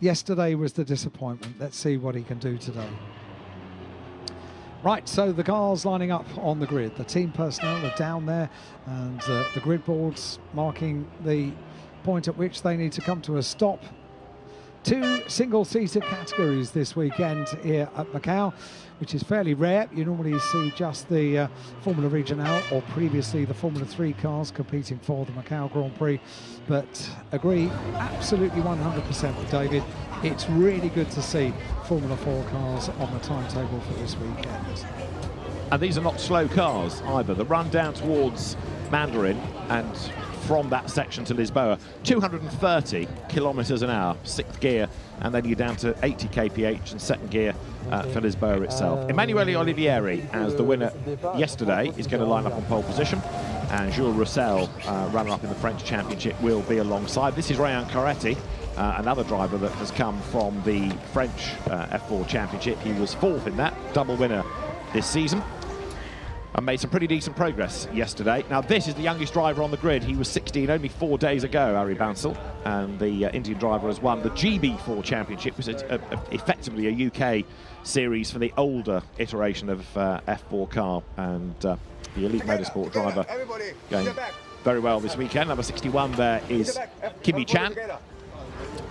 Yesterday was the disappointment. Let's see what he can do today. Right, so the cars lining up on the grid. The team personnel are down there, and the grid boards marking the point at which they need to come to a stop. 2 single-seater categories this weekend here at Macau, which is fairly rare. You normally see just the Formula Regional or previously the Formula 3 cars competing for the Macau Grand Prix. But agree absolutely 100% with David. It's really good to see Formula 4 cars on the timetable for this weekend. And these are not slow cars either. The run down towards Mandarin and from that section to Lisboa, 230 kilometers an hour, 6th gear, and then you're down to 80 kph in 2nd gear for Lisboa itself. Emanuele Olivieri, as the winner yesterday, is going to line up on pole position, and Jules Roussel, runner-up in the French Championship, will be alongside. This is Ryan Coretti, another driver that has come from the French F4 Championship. He was 4th in that, double winner this season, and made some pretty decent progress yesterday. Now, this is the youngest driver on the grid. He was 16 only 4 days ago, Ari Bansal, and the Indian driver has won the GB4 Championship, which is effectively a UK series for the older iteration of F4 car, and the elite motorsport driver going very well this weekend. Number 61 there is Kimi Chan,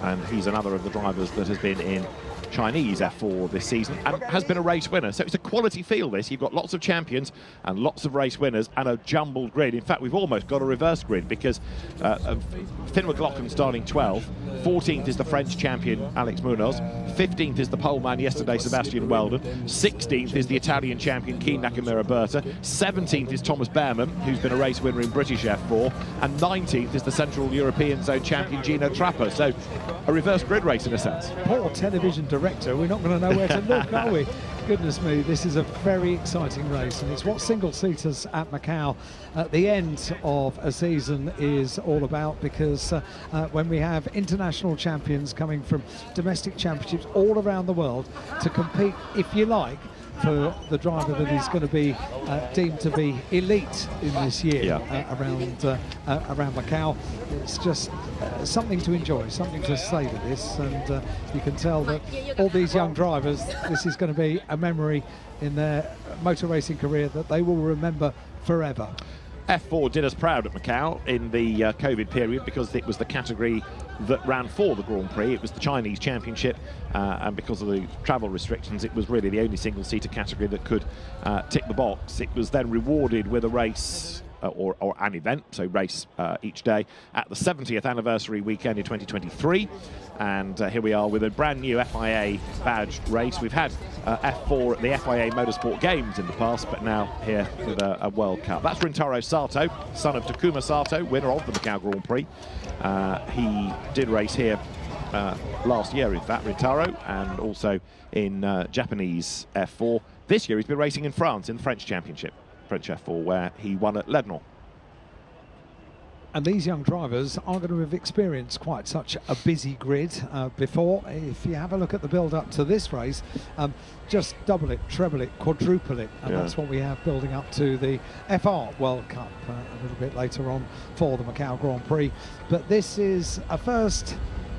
and he's another of the drivers that has been in Chinese F4 this season and has been a race winner. So it's a quality field, this. You've got lots of champions and lots of race winners and a jumbled grid. In fact, we've almost got a reverse grid because Finn McLaughlin starting 12th, 14th is the French champion Alex Munoz, 15th is the poleman yesterday Sebastian Weldon, 16th is the Italian champion Keen Nakamura Berta, 17th is Thomas Behrman, who's been a race winner in British F4, and 19th is the Central European Zone champion Gino Trapper. So a reverse grid race in a sense. Poor television director, we're not going to know where to look, are we? Goodness me, this is a very exciting race, and it's what single-seaters at Macau at the end of a season is all about, because when we have international champions coming from domestic championships all around the world to compete, if you like, for the driver that is going to be deemed to be elite in this year around Macau. It's just something to enjoy, something to savour this, and you can tell that all these young drivers, this is going to be a memory in their motor racing career that they will remember forever. F4 did us proud at Macau in the COVID period because it was the category that ran for the Grand Prix. It was the Chinese Championship, and because of the travel restrictions, it was really the only single-seater category that could tick the box. It was then rewarded with a race or an event, so race each day, at the 70th anniversary weekend in 2023. And here we are with a brand new FIA badged race. We've had F4 at the FIA Motorsport Games in the past, but now here with a World Cup. That's Rintaro Sato, son of Takuma Sato, winner of the Macau Grand Prix. He did race here last year, in fact, Rintaro, and also in Japanese F4. This year he's been racing in France in the French Championship, French F4, where he won at Lebanon. And these young drivers are going to have experienced quite such a busy grid before. If you have a look at the build-up to this race, just double it, treble it, quadruple it, and that's what we have building up to the FR World Cup a little bit later on for the Macau Grand Prix. But this is a first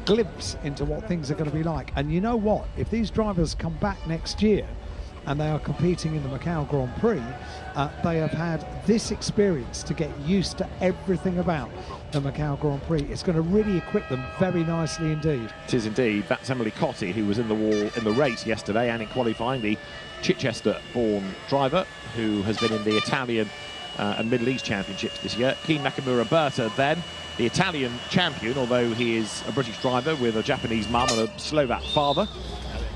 glimpse into what things are going to be like. And you know what? If these drivers come back next year and they are competing in the Macau Grand Prix, they have had this experience to get used to everything about the Macau Grand Prix. It's going to really equip them very nicely indeed. It is indeed. That's Emily Cotti, who was in the race yesterday and in qualifying, the Chichester-born driver who has been in the Italian and Middle East Championships this year. Keen Nakamura Berta then, the Italian champion, although he is a British driver with a Japanese mum and a Slovak father.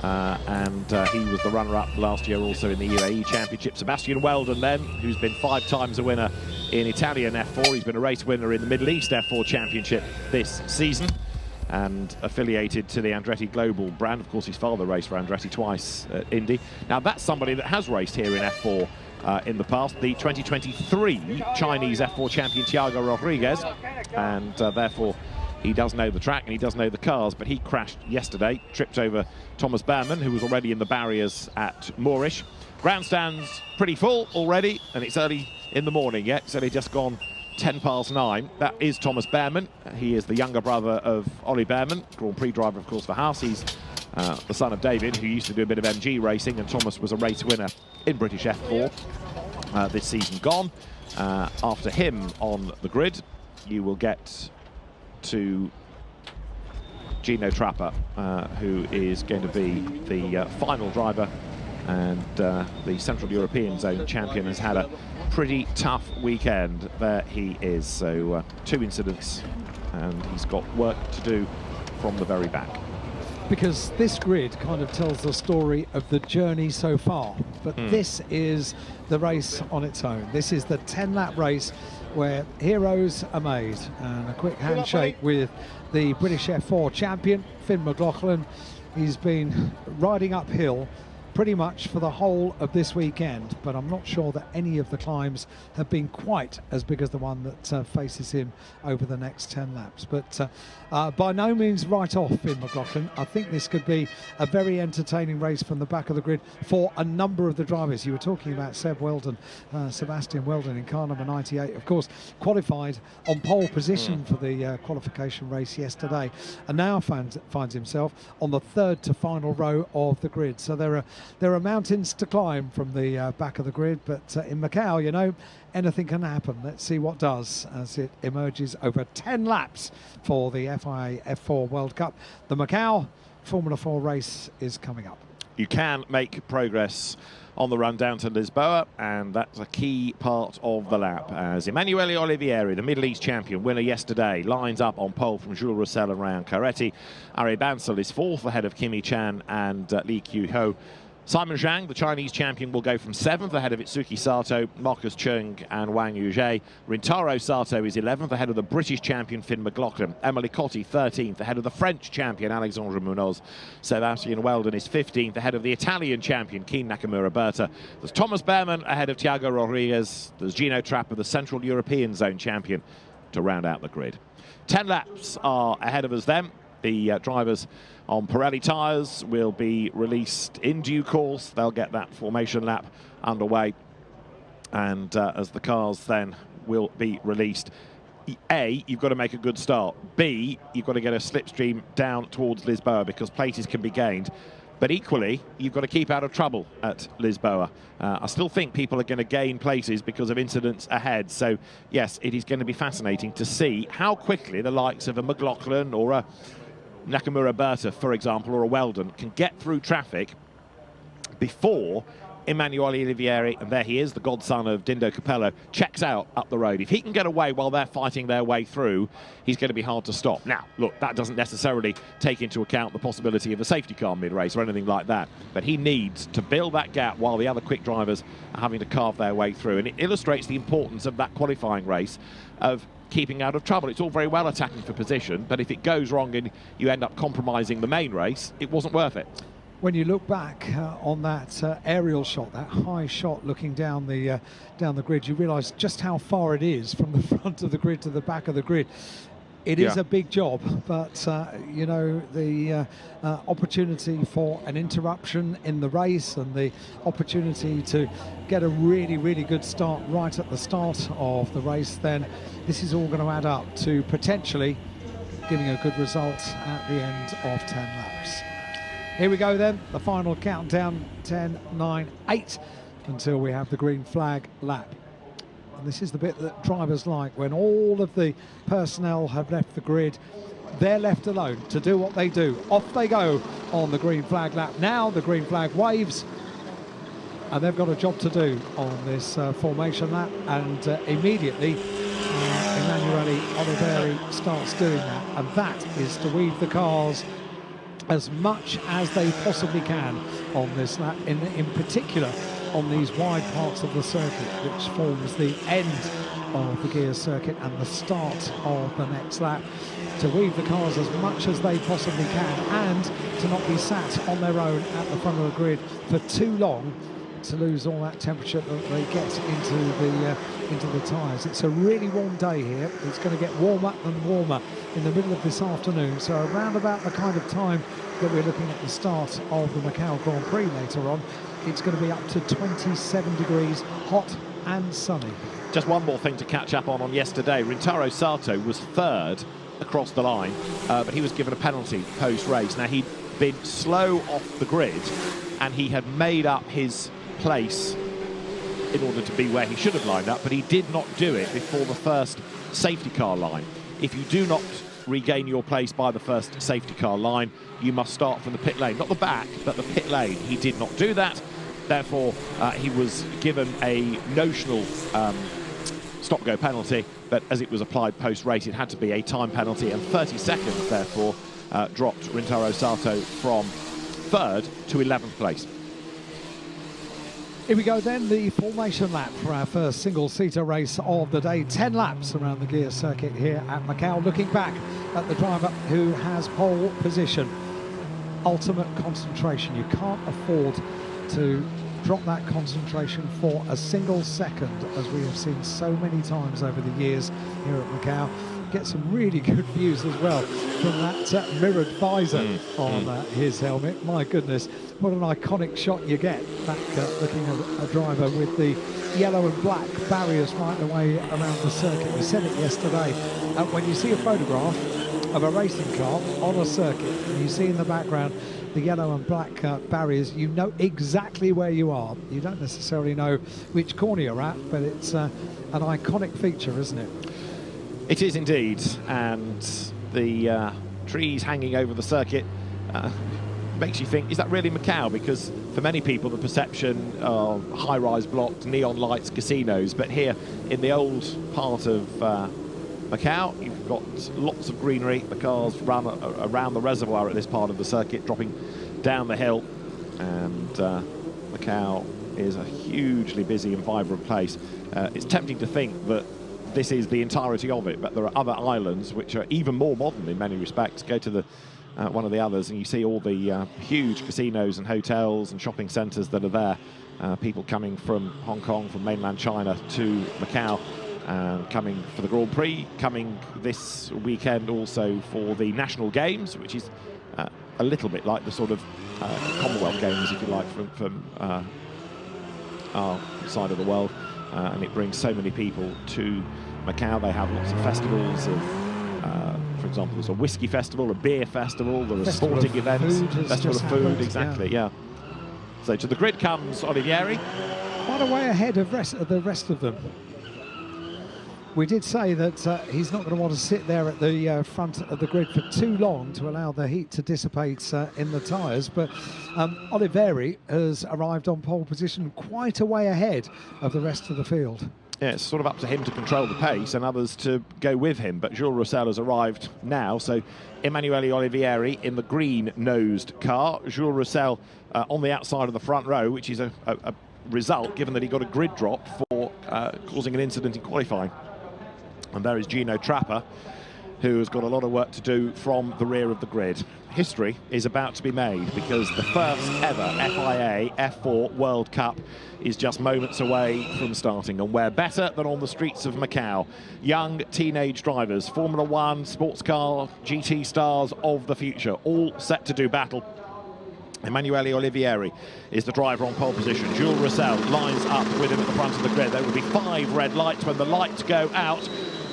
And he was the runner-up last year also in the UAE Championship. Sebastian Weldon then, who's been 5 times a winner in Italian F4. He's been a race winner in the Middle East F4 Championship this season and affiliated to the Andretti Global brand. Of course, his father raced for Andretti twice at Indy. Now, that's somebody that has raced here in F4 in the past, the 2023 Chinese F4 champion Thiago Rodriguez, and therefore he does know the track and he does know the cars, but he crashed yesterday, tripped over Thomas Behrman, who was already in the barriers at Moorish. Grandstand's pretty full already, and it's early in the morning yet. It's only just gone 9:10. That is Thomas Behrman. He is the younger brother of Ollie Behrman, Grand Prix driver, of course, for Haas. He's the son of David, who used to do a bit of MG racing, and Thomas was a race winner in British F4 this season gone. After him on the grid, you will get to Gino Trapper, who is going to be the final driver, and the Central European Zone champion has had a pretty tough weekend. There he is. So 2 incidents, and he's got work to do from the very back. Because this grid kind of tells the story of the journey so far, but this is the race on its own. This is the 10-lap race where heroes are made, and a quick handshake with the British F4 champion, Finn McLaughlin. He's been riding uphill pretty much for the whole of this weekend, but I'm not sure that any of the climbs have been quite as big as the one that faces him over the next 10 laps. But by no means right off Finn McLaughlin. I think this could be a very entertaining race from the back of the grid for a number of the drivers. You were talking about Sebastian Weldon in car number 98, of course, qualified on pole position for the qualification race yesterday, and now finds himself on the 3rd to final row of the grid. So there are mountains to climb from the back of the grid, but in Macau, you know, anything can happen. Let's see what does as it emerges over 10 laps for the FIA F4 World Cup. The Macau Formula 4 race is coming up. You can make progress on the run down to Lisboa, and that's a key part of the lap, as Emanuele Olivieri, the Middle East champion, winner yesterday, lines up on pole from Jules Roussel and Ryan Caretti. Ari Bansal is 4th ahead of Kimi Chan and Li Qiuho. Simon Zhang, the Chinese champion, will go from 7th ahead of Itsuki Sato, Marcus Chung and Wang Yuzhe. Rintaro Sato is 11th ahead of the British champion Finn McLaughlin. Emily Cotti 13th ahead of the French champion Alexandre Munoz. Sebastian Weldon is 15th ahead of the Italian champion Keen Nakamura Berta. There's Thomas Behrman ahead of Thiago Rodriguez. There's Gino Trapper, the Central European Zone champion, to round out the grid. 10 laps are ahead of us then. The drivers on Pirelli tyres will be released in due course. They'll get that formation lap underway, and as the cars then will be released, A, you've got to make a good start. B, you've got to get a slipstream down towards Lisboa, because places can be gained. But equally, you've got to keep out of trouble at Lisboa. I still think people are going to gain places because of incidents ahead. So, yes, it is going to be fascinating to see how quickly the likes of a McLaughlin or a Nakamura Berta, for example, or a Weldon can get through traffic before Emanuele Olivieri, and there he is, the godson of Dindo Capello, checks out up the road. If he can get away while they're fighting their way through, he's going to be hard to stop. Now, look, that doesn't necessarily take into account the possibility of a safety car mid-race or anything like that, but he needs to build that gap while the other quick drivers are having to carve their way through. And it illustrates the importance of that qualifying race of keeping out of trouble. It's all very well attacking for position, but if it goes wrong and you end up compromising the main race, it wasn't worth it. When you look back on that aerial shot, that high shot looking down the grid, you realise just how far it is from the front of the grid to the back of the grid. It is a big job, but you know, the opportunity for an interruption in the race and the opportunity to get a really, really good start right at the start of the race, then this is all going to add up to potentially giving a good result at the end of 10 laps. Here we go then, the final countdown, 10, 9, 8, until we have the green flag lap. And this is the bit that drivers like, when all of the personnel have left the grid, they're left alone to do what they do. Off they go on the green flag lap. Now the green flag waves, and they've got a job to do on this formation lap, and immediately Emanuele Olivieri starts doing that, and that is to weave the cars as much as they possibly can on this lap, in particular on these wide parts of the circuit, which forms the end of the gear circuit and the start of the next lap, to weave the cars as much as they possibly can and to not be sat on their own at the front of the grid for too long, to lose all that temperature that they get into the tyres. It's a really warm day here. It's going to get warmer and warmer in the middle of this afternoon, so around about the kind of time that we're looking at the start of the Macau Grand Prix later on, it's going to be up to 27 degrees, hot and sunny. Just one more thing to catch up on yesterday. Rintaro Sato was third across the line, but he was given a penalty post-race. Now, he'd been slow off the grid, and he had made up his place in order to be where he should have lined up, but he did not do it before the first safety car line. If you do not regain your place by the first safety car line, you must start from the pit lane. Not the back, but the pit lane. He did not do that. Therefore, he was given a notional stop-go penalty, but as it was applied post-race, it had to be a time penalty, and 30 seconds, therefore, dropped Rintaro Sato from third to 11th place. Here we go then, the formation lap for our first single-seater race of the day. 10 laps around the gear circuit here at Macau. Looking back at the driver who has pole position. Ultimate concentration. You can't afford to drop that concentration for a single second, as we have seen so many times over the years here at Macau. Get some really good views as well from that mirrored visor on his helmet. My goodness, what an iconic shot you get back looking at a driver with the yellow and black barriers right the way around the circuit. We said it yesterday, when you see a photograph of a racing car on a circuit and you see in the background the yellow and black barriers, you know exactly where you are. You don't necessarily know which corner you're at, but it's an iconic feature, isn't it? It is indeed, and the trees hanging over the circuit makes you think, is that really Macau? Because for many people the perception of high-rise blocks, neon lights, casinos, but here in the old part of Macau, you've got lots of greenery. The cars run around the reservoir at this part of the circuit, dropping down the hill, and Macau is a hugely busy and vibrant place. It's tempting to think that this is the entirety of it, but there are other islands which are even more modern in many respects. Go to the one of the others and you see all the huge casinos and hotels and shopping centres that are there. People coming from Hong Kong, from mainland China to Macau, coming for the Grand Prix, coming this weekend also for the National Games, which is a little bit like the sort of Commonwealth Games, if you like, from our side of the world. And it brings so many people to Macau. They have lots of festivals of, for example, there's a whiskey festival, a beer festival, there are sporting events, festival of food, exactly, yeah. So to the grid comes Olivieri. Quite a way ahead of the rest of them. We did say that he's not going to want to sit there at the front of the grid for too long to allow the heat to dissipate in the tyres, but Olivieri has arrived on pole position quite a way ahead of the rest of the field. Yeah, it's sort of up to him to control the pace and others to go with him, but Jules Roussel has arrived now, so Emanuele Olivieri in the green-nosed car, Jules Roussel on the outside of the front row, which is a result given that he got a grid drop for causing an incident in qualifying. And there is Gino Trapper, who has got a lot of work to do from the rear of the grid. History is about to be made because the first ever FIA F4 World Cup is just moments away from starting, and where better than on the streets of Macau. Young teenage drivers, Formula One, sports car, GT stars of the future, all set to do battle. Emanuele Olivieri is the driver on pole position. Jules Roussel lines up with him at the front of the grid. There will be 5 red lights. When the lights go out,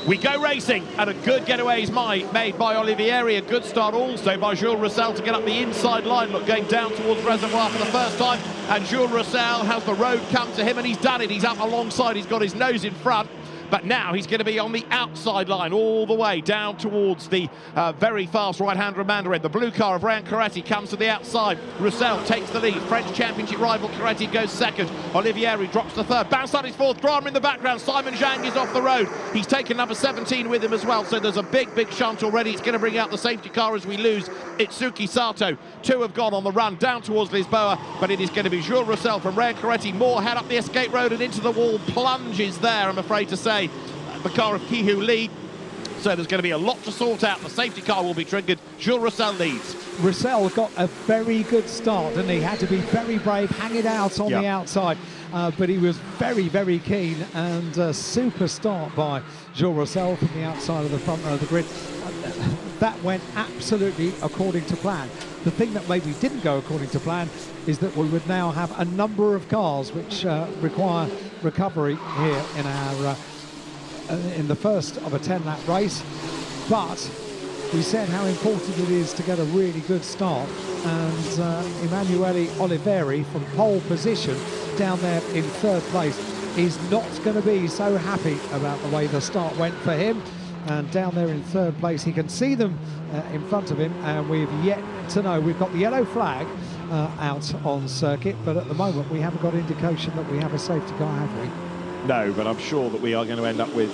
we go racing, and a good getaway is made by Olivieri. A good start also by Jules Roussel to get up the inside line. Look, going down towards reservoir for the first time, and Jules Roussel has the road come to him, and he's done it. He's up alongside, he's got his nose in front. But now he's going to be on the outside line all the way down towards the very fast right-hander of Mandarin. The blue car of Ryan Coretti comes to the outside. Roussel takes the lead. French championship rival Coretti goes second. Olivieri drops to third. Bansal is fourth. Drama in the background. Simon Zhang is off the road. He's taken number 17 with him as well. So there's a big, big shunt already. It's going to bring out the safety car as we lose Itsuki Sato. 2 have gone on the run down towards Lisboa, but it is going to be Jules Roussel from Ryan Coretti. More head up the escape road and into the wall. Plunges there, I'm afraid to say. The car of Kihu Lee. So there's going to be a lot to sort out. The safety car will be triggered. Jules Roussel leads. Roussel got a very good start, and he had to be very brave, hang it out on the outside. But he was very, very keen, and a super start by Jules Roussel from the outside of the front row of the grid. that went absolutely according to plan. The thing that maybe didn't go according to plan is that we would now have a number of cars which require recovery here in our in the first of a 10-lap race. But we said how important it is to get a really good start, and Emanuele Oliveri from pole position down there in third place is not going to be so happy about the way the start went for him. And down there in third place, he can see them in front of him, and we've yet to know. We've got the yellow flag out on circuit, but at the moment we haven't got indication that we have a safety car, have we? No, but I'm sure that we are going to end up with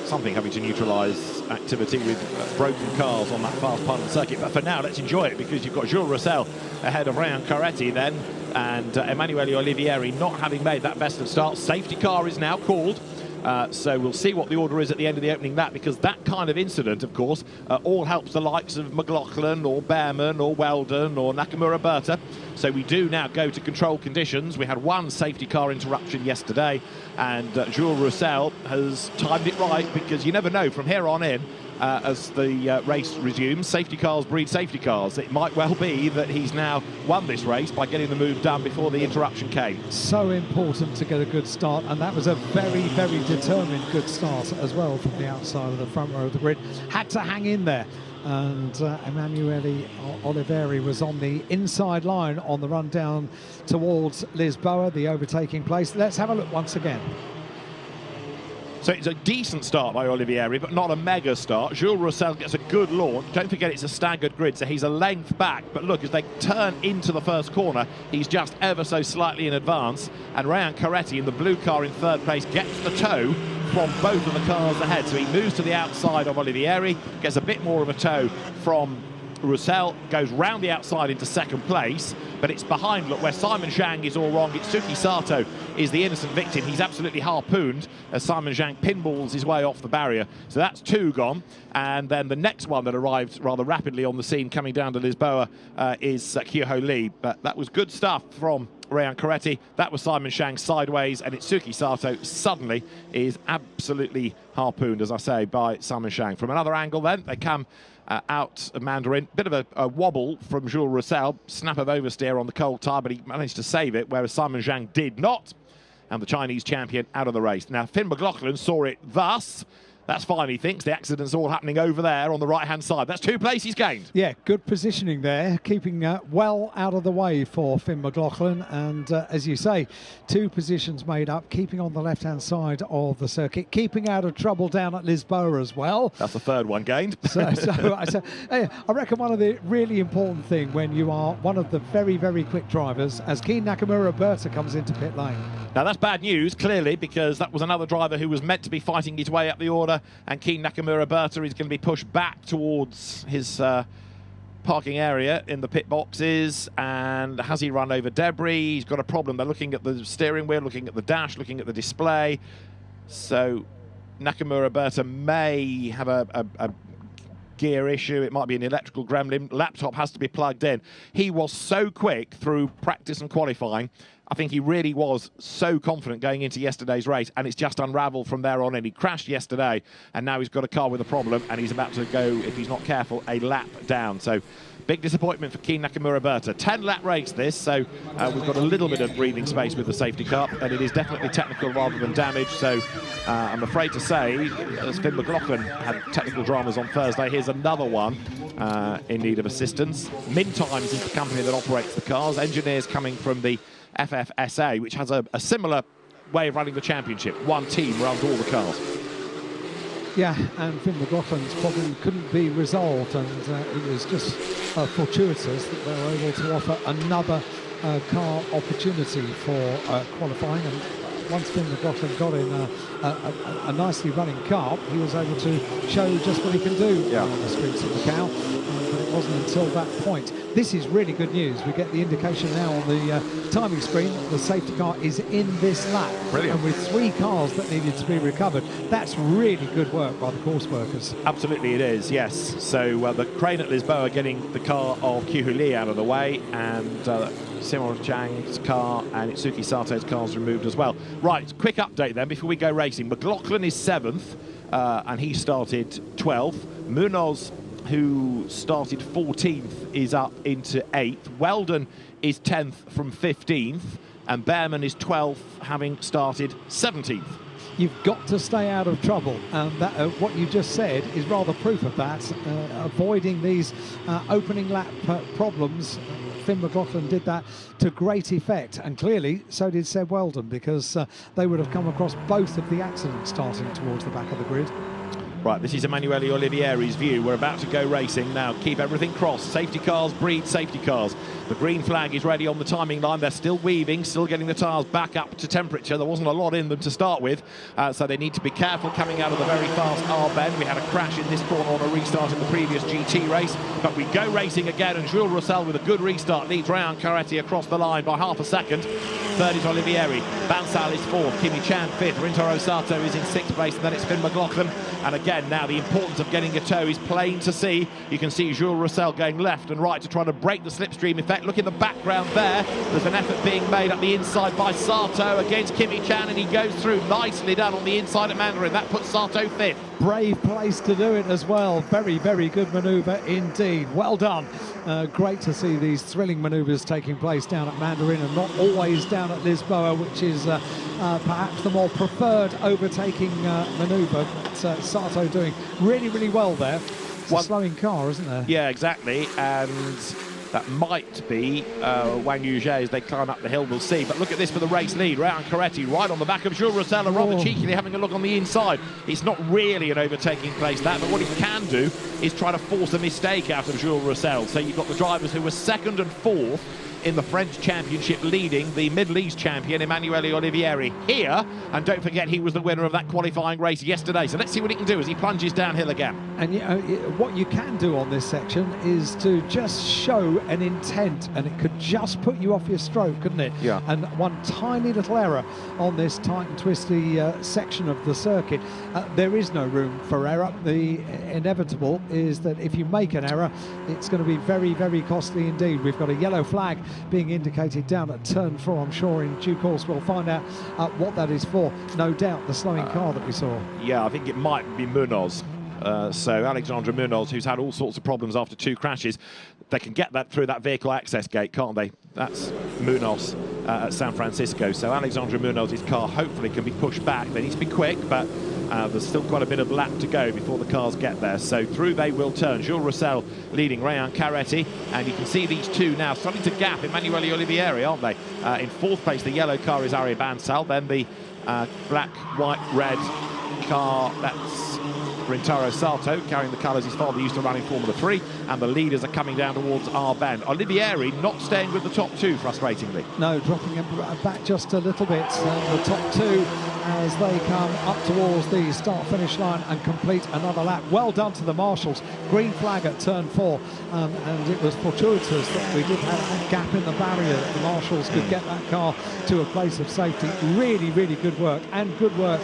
something having to neutralise activity with broken cars on that fast part of the circuit. But for now, let's enjoy it, because you've got Jules Roussel ahead of Ryan Caretti then, and Emanuele Olivieri not having made that best of start. Safety car is now called. So we'll see what the order is at the end of the opening lap, because that kind of incident, of course, all helps the likes of McLaughlin or Behrman or Weldon or Nakamura Berta. So we do now go to control conditions. We had one safety car interruption yesterday, and Jules Roussel has timed it right, because you never know from here on in. As the race resumes, safety cars breed safety cars. It might well be that he's now won this race by getting the move done before the interruption came. So important to get a good start, and that was a very, very determined good start as well from the outside of the front row of the grid. Had to hang in there, and Emanuele Oliveri was on the inside line on the run down towards Lisboa, the overtaking place. Let's have a look once again. So it's a decent start by Olivieri, but not a mega start. Jules Roussel gets a good launch. Don't forget it's a staggered grid, so he's a length back. But look, as they turn into the first corner, he's just ever so slightly in advance. And Ryan Caretti in the blue car in third place gets the tow from both of the cars ahead. So he moves to the outside of Olivieri, gets a bit more of a tow from Roussel, goes round the outside into second place, but it's behind, look, where Simon Zhang is all wrong. Itsuki Sato is the innocent victim. He's absolutely harpooned as Simon Zhang pinballs his way off the barrier. So that's two gone. And then the next one that arrived rather rapidly on the scene coming down to Lisboa is Kyoho Lee. But that was good stuff from Ryan Caretti. That was Simon Zhang sideways, and Itsuki Sato suddenly is absolutely harpooned, as I say, by Simon Zhang. From another angle then, they come out of Mandarin. Bit of a wobble from Jules Roussel. Snap of oversteer on the cold tyre, but he managed to save it, whereas Simon Zhang did not. And the Chinese champion out of the race. Now, Finn McLaughlin saw it thus. That's fine, he thinks. The accident's all happening over there on the right-hand side. That's 2 places gained. Yeah, good positioning there, keeping well out of the way for Finn McLaughlin. And as you say, 2 positions made up, keeping on the left-hand side of the circuit, keeping out of trouble down at Lisboa as well. That's the 3rd one gained. So I reckon one of the really important thing when you are one of the very, very quick drivers, as Keen Nakamura Berta comes into pit lane. Now, that's bad news, clearly, because that was another driver who was meant to be fighting his way up the order. And Keen Nakamura Berta is going to be pushed back towards his parking area in the pit boxes. And has he run over debris? He's got a problem. They're looking at the steering wheel, looking at the dash, looking at the display. So Nakamura Berta may have a gear issue. It might be an electrical gremlin. Laptop has to be plugged in. He was so quick through practice and qualifying. I think he really was so confident going into yesterday's race, and it's just unravelled from there on in. He crashed yesterday, and now he's got a car with a problem, and he's about to go, if he's not careful, a lap down. So big disappointment for Keen Nakamura Berta. 10-lap race this, so we've got a little bit of breathing space with the safety car, and it is definitely technical rather than damage. So I'm afraid to say, as Finn McLaughlin had technical dramas on Thursday, here's another one in need of assistance. Mintimes is the company that operates the cars. Engineers coming from the FFSA, which has a similar way of running the championship. One team runs all the cars. Yeah, and Finn McLaughlin's problem couldn't be resolved, and it was just fortuitous that they were able to offer another car opportunity for qualifying. And once Finn McLaughlin got in a nicely running car, he was able to show just what he can do on the streets of Macau. But it wasn't until that point. This is really good news. We get the indication now on the timing screen that the safety car is in this lap. Brilliant. And with 3 cars that needed to be recovered, that's really good work by the course workers. Absolutely it is, yes. So the crane at Lisboa getting the car of Kyoho Lee out of the way, and Simon Zhang's car and Itsuki Sato's cars removed as well. Right, quick update then before we go racing. McLaughlin is 7th, and he started 12th. Munoz who started 14th, is up into 8th. Weldon is 10th from 15th, and Behrman is 12th, having started 17th. You've got to stay out of trouble, and what you just said is rather proof of that. Avoiding these opening lap problems. Finn McLaughlin did that to great effect, and clearly so did Seb Weldon, because they would have come across both of the accidents starting towards the back of the grid. Right, this is Emanuele Olivieri's view. We're about to go racing now. Keep everything crossed. Safety cars breed safety cars. The green flag is ready on the timing line. They're still weaving, still getting the tyres back up to temperature. There wasn't a lot in them to start with, so they need to be careful coming out of the very fast R-bend. We had a crash in this corner on a restart in the previous GT race, but we go racing again, and Jules Roussel with a good restart leads Rayan Caretti across the line by half a second. Third is Olivieri. Bansal is fourth. Kimi Chan fifth. Rintaro Sato is in sixth place, and then it's Finn McLaughlin. And again, now the importance of getting a tow is plain to see. You can see Jules Roussel going left and right to try to break the slipstream effect. Look in the background there. There's an effort being made up the inside by Sato against Kimi Chan, and he goes through. Nicely done on the inside of Mandarin. That puts Sato fifth. Brave place to do it as well. Very, very good manoeuvre indeed. Well done. Great to see these thrilling manoeuvres taking place down at Mandarin, and not always down at Lisboa, which is perhaps the more preferred overtaking manoeuvre. But Sato doing really, really well there. It's a slowing car, isn't there? Yeah, exactly. And that might be Wang Yuzhe as they climb up the hill, we'll see. But look at this for the race lead. Rayan Caretti right on the back of Jules Roussel, and rather cheekily having a look on the inside. It's not really an overtaking place, that, but what he can do is try to force a mistake out of Jules Roussel. So you've got the drivers who were second and fourth in the French Championship leading the Middle East champion Emanuele Olivieri here, and don't forget he was the winner of that qualifying race yesterday. So let's see what he can do as he plunges downhill again. And you know, what you can do on this section is to just show an intent, and it could just put you off your stroke, couldn't it? Yeah. And one tiny little error on this tight and twisty section of the circuit, there is no room for error. The inevitable is that if you make an error, it's going to be very, very costly indeed. We've got a yellow flag being indicated down at turn 4. I'm sure in due course we'll find out what that is for. No doubt the slowing car that we saw. Yeah, I think it might be Munoz. So Alexandre Munoz, who's had all sorts of problems after 2 crashes, they can get that through that vehicle access gate, can't they? That's Munoz at San Francisco. So Alexandre Munoz's car hopefully can be pushed back. They need to be quick, but there's still quite a bit of lap to go before the cars get there. So through they will turn. Jules Roussel leading Rayan Caretti, and you can see these two now starting to gap Emanuele Olivieri, aren't they? In 4th place, the yellow car is Ari Bansal, then the black, white, red car, that's Rintaro Sato, carrying the colours his father used to run in Formula 3, and the leaders are coming down towards R-bend. Olivieri not staying with the top 2, frustratingly. No, dropping him back just a little bit. The top 2 as they come up towards the start-finish line and complete another lap. Well done to the marshals. Green flag at turn 4, and it was fortuitous that we did have a gap in the barrier that the marshals could get that car to a place of safety. Really, really good work, and good work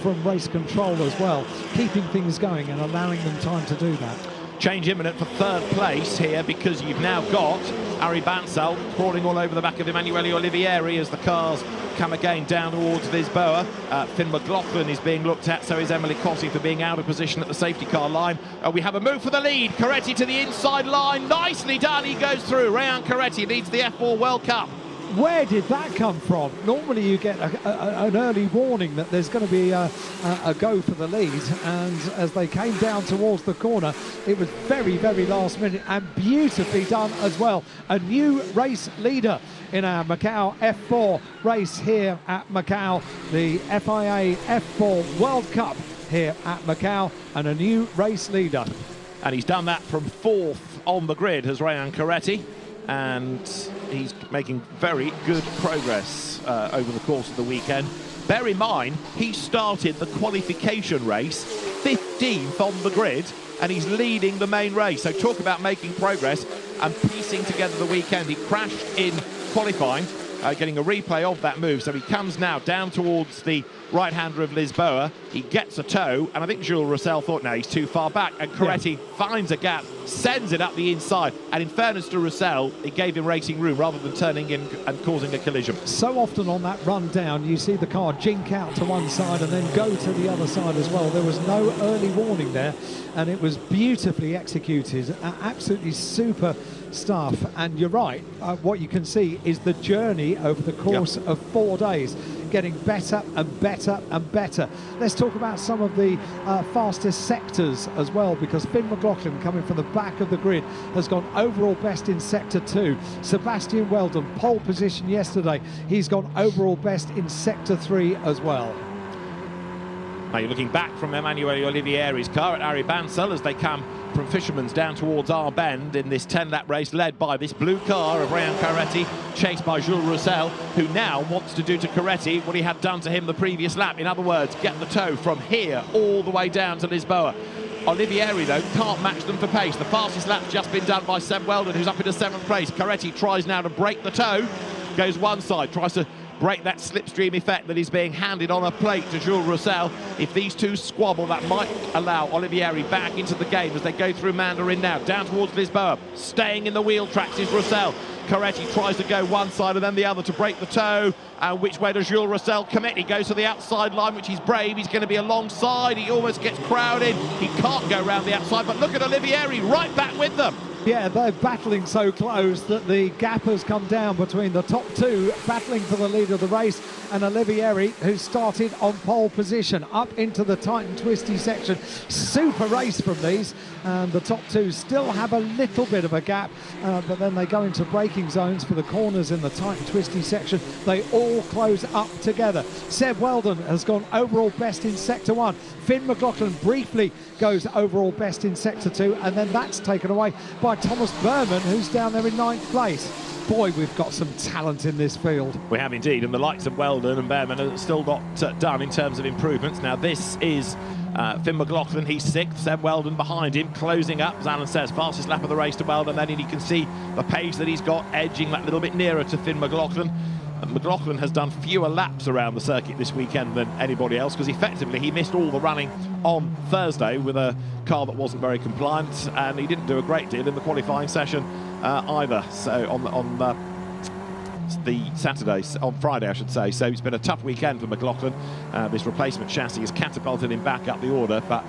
from race control as well, keeping things going and allowing them time to do that. Change imminent for 3rd place here, because you've now got Ari Bansal crawling all over the back of Emanuele Olivieri as the cars come again down towards Lisboa. Finn McLaughlin is being looked at, so is Emily Cossey for being out of position at the safety car line. We have a move for the lead. Caretti to the inside line. Nicely done. He goes through. Rayan Caretti leads the F4 World Cup. Where did that come from? Normally you get an early warning that there's going to be a go for the lead, and as they came down towards the corner, it was very, very last minute, and beautifully done as well. A new race leader in our Macau F4 race here at Macau, the FIA F4 World Cup here at Macau, and a new race leader. And he's done that from 4th on the grid as Rayan Caretti, and he's making very good progress over the course of the weekend. Bear in mind, he started the qualification race 15th on the grid, and he's leading the main race. So talk about making progress and piecing together the weekend. He crashed in qualifying, getting a replay of that move. So he comes now down towards the right-hander of Lisboa. He gets a toe, and I think Jules Roussel thought, no, he's too far back, and Coretti finds a gap, sends it up the inside, and in fairness to Roussel, it gave him racing room rather than turning in and causing a collision. So often on that run down, you see the car jink out to one side and then go to the other side as well. There was no early warning there, and it was beautifully executed. Absolutely super stuff. And you're right, what you can see is the journey over the course of 4 days, getting better and better and better. Let's talk about some of the fastest sectors as well, because Finn McLaughlin, coming from the back of the grid, has gone overall best in sector 2. Sebastian Weldon, pole position yesterday, he's gone overall best in sector 3 as well. Now you're looking back from Emanuele Olivieri's car at Ari Bansal as they come from Fisherman's down towards our bend in this 10-lap race led by this blue car of Ryan Coretti, chased by Jules Roussel, who now wants to do to Coretti what he had done to him the previous lap. In other words, get the toe from here all the way down to Lisboa. Olivieri, though, can't match them for pace. The fastest lap's just been done by Seb Weldon, who's up into 7th place. Coretti tries now to break the toe, goes one side, tries to break that slipstream effect that is being handed on a plate to Jules Roussel. If these two squabble, that might allow Olivieri back into the game as they go through Mandarin now, down towards Lisboa. Staying in the wheel tracks is Roussel. Coretti tries to go one side and then the other to break the toe. And which way does Jules Roussel commit? He goes to the outside line, which he's brave. He's going to be alongside. He almost gets crowded. He can't go round the outside, but look at Olivieri right back with them. Yeah, they're battling so close that the gap has come down between the top two, battling for the lead of the race, and Olivieri, who started on pole position, up into the tight and twisty section. Super race from these, and the top two still have a little bit of a gap, but then they go into braking zones for the corners in the tight and twisty section. They all close up together. Seb Weldon has gone overall best in sector 1. Finn McLaughlin briefly goes overall best in sector 2, and then that's taken away by Thomas Berman, who's down there in 9th place. Boy, we've got some talent in this field. We have indeed, and the likes of Weldon and Berman have still got done in terms of improvements. Now this is Finn McLaughlin, he's 6th, Seb Weldon behind him, closing up, as Alan says, fastest lap of the race to Weldon, then you can see the pace that he's got, edging that little bit nearer to Finn McLaughlin. McLaughlin has done fewer laps around the circuit this weekend than anybody else, because effectively he missed all the running on Thursday with a car that wasn't very compliant, and he didn't do a great deal in the qualifying session either. So on the Saturday, on Friday I should say. So it's been a tough weekend for McLaughlin. This replacement chassis has catapulted him back up the order, but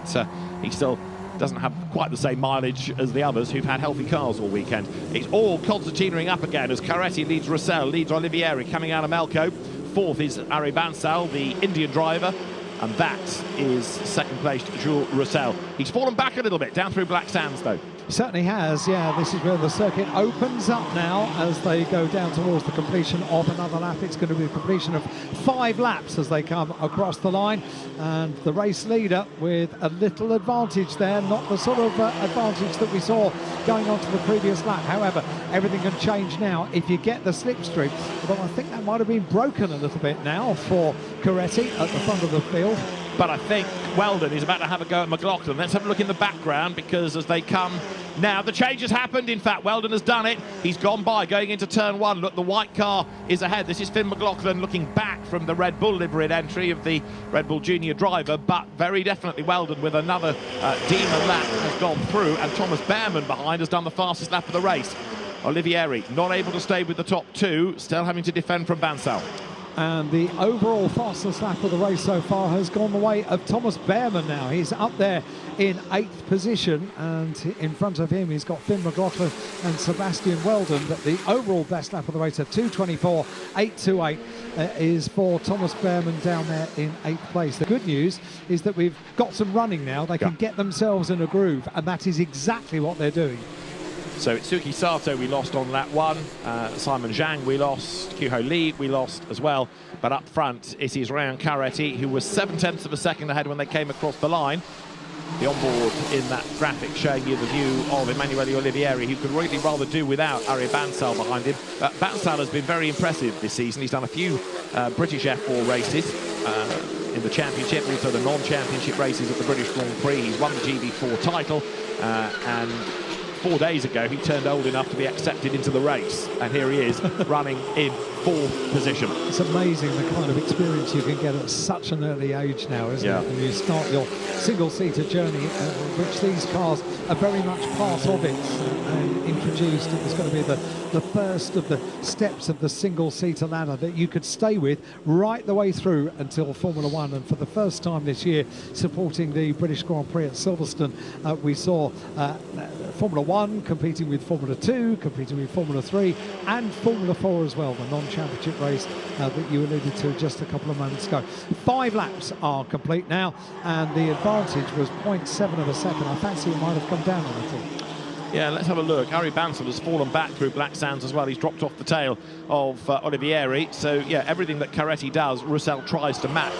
he still doesn't have quite the same mileage as the others who've had healthy cars all weekend. It's all concertinaing up again as Coretti leads Roussel, leads Olivieri coming out of Melco. 4th is Ari Bansal, the Indian driver, and that is 2nd place Jules Roussel. He's fallen back a little bit, down through Black Sands though. Certainly has, yeah. This is where the circuit opens up now as they go down towards the completion of another lap. It's going to be the completion of 5 laps as they come across the line, and the race leader with a little advantage there, not the sort of advantage that we saw going on to the previous lap. However, everything can change now if you get the slipstream, although I think that might have been broken a little bit now for Coretti at the front of the field. But I think Weldon is about to have a go at McLaughlin. Let's have a look in the background, because as they come now, the change has happened. In fact, Weldon has done it. He's gone by, going into turn 1. Look, the white car is ahead. This is Finn McLaughlin looking back from the Red Bull liveried entry of the Red Bull Junior driver, but very definitely Weldon with another demon lap has gone through, and Thomas Behrman behind has done the fastest lap of the race. Olivieri not able to stay with the top 2, still having to defend from Bansal. And the overall fastest lap of the race so far has gone the way of Thomas Behrman now. He's up there in 8th position, and in front of him he's got Finn McLaughlin and Sebastian Weldon. But the overall best lap of the race at 2:24.828 is for Thomas Behrman down there in 8th place. The good news is that we've got some running now. They can get themselves in a groove, and that is exactly what they're doing. So it's Suki Sato we lost on lap 1, Simon Zhang we lost, Kyuho Lee we lost as well, but up front it is Ryan Coretti, who was 7/10 of a second ahead when they came across the line. The onboard in that graphic showing you the view of Emanuele Olivieri, who could really rather do without Ari Bansal behind him. Bansal has been very impressive this season. He's done a few British F4 races in the championship, also the non-championship races at the British Grand Prix. He's won the GB4 title, and 4 days ago, he turned old enough to be accepted into the race, and here he is running in 4th position. It's amazing the kind of experience you can get at such an early age now, isn't it? When you start your single-seater journey, which these cars are very much part of it, and introduced. It was going to be the first of the steps of the single-seater ladder that you could stay with right the way through until Formula One. And for the first time this year, supporting the British Grand Prix at Silverstone, we saw Formula One competing with Formula 2, competing with Formula 3 and Formula 4 as well, the non-championship race that you alluded to just a couple of moments ago. 5 laps are complete now, and the advantage was 0.7 of a second. I fancy it might have come down a little. Yeah, let's have a look. Harry Bansal has fallen back through Black Sands as well. He's dropped off the tail of Olivieri. So, yeah, everything that Carretti does, Roussel tries to match.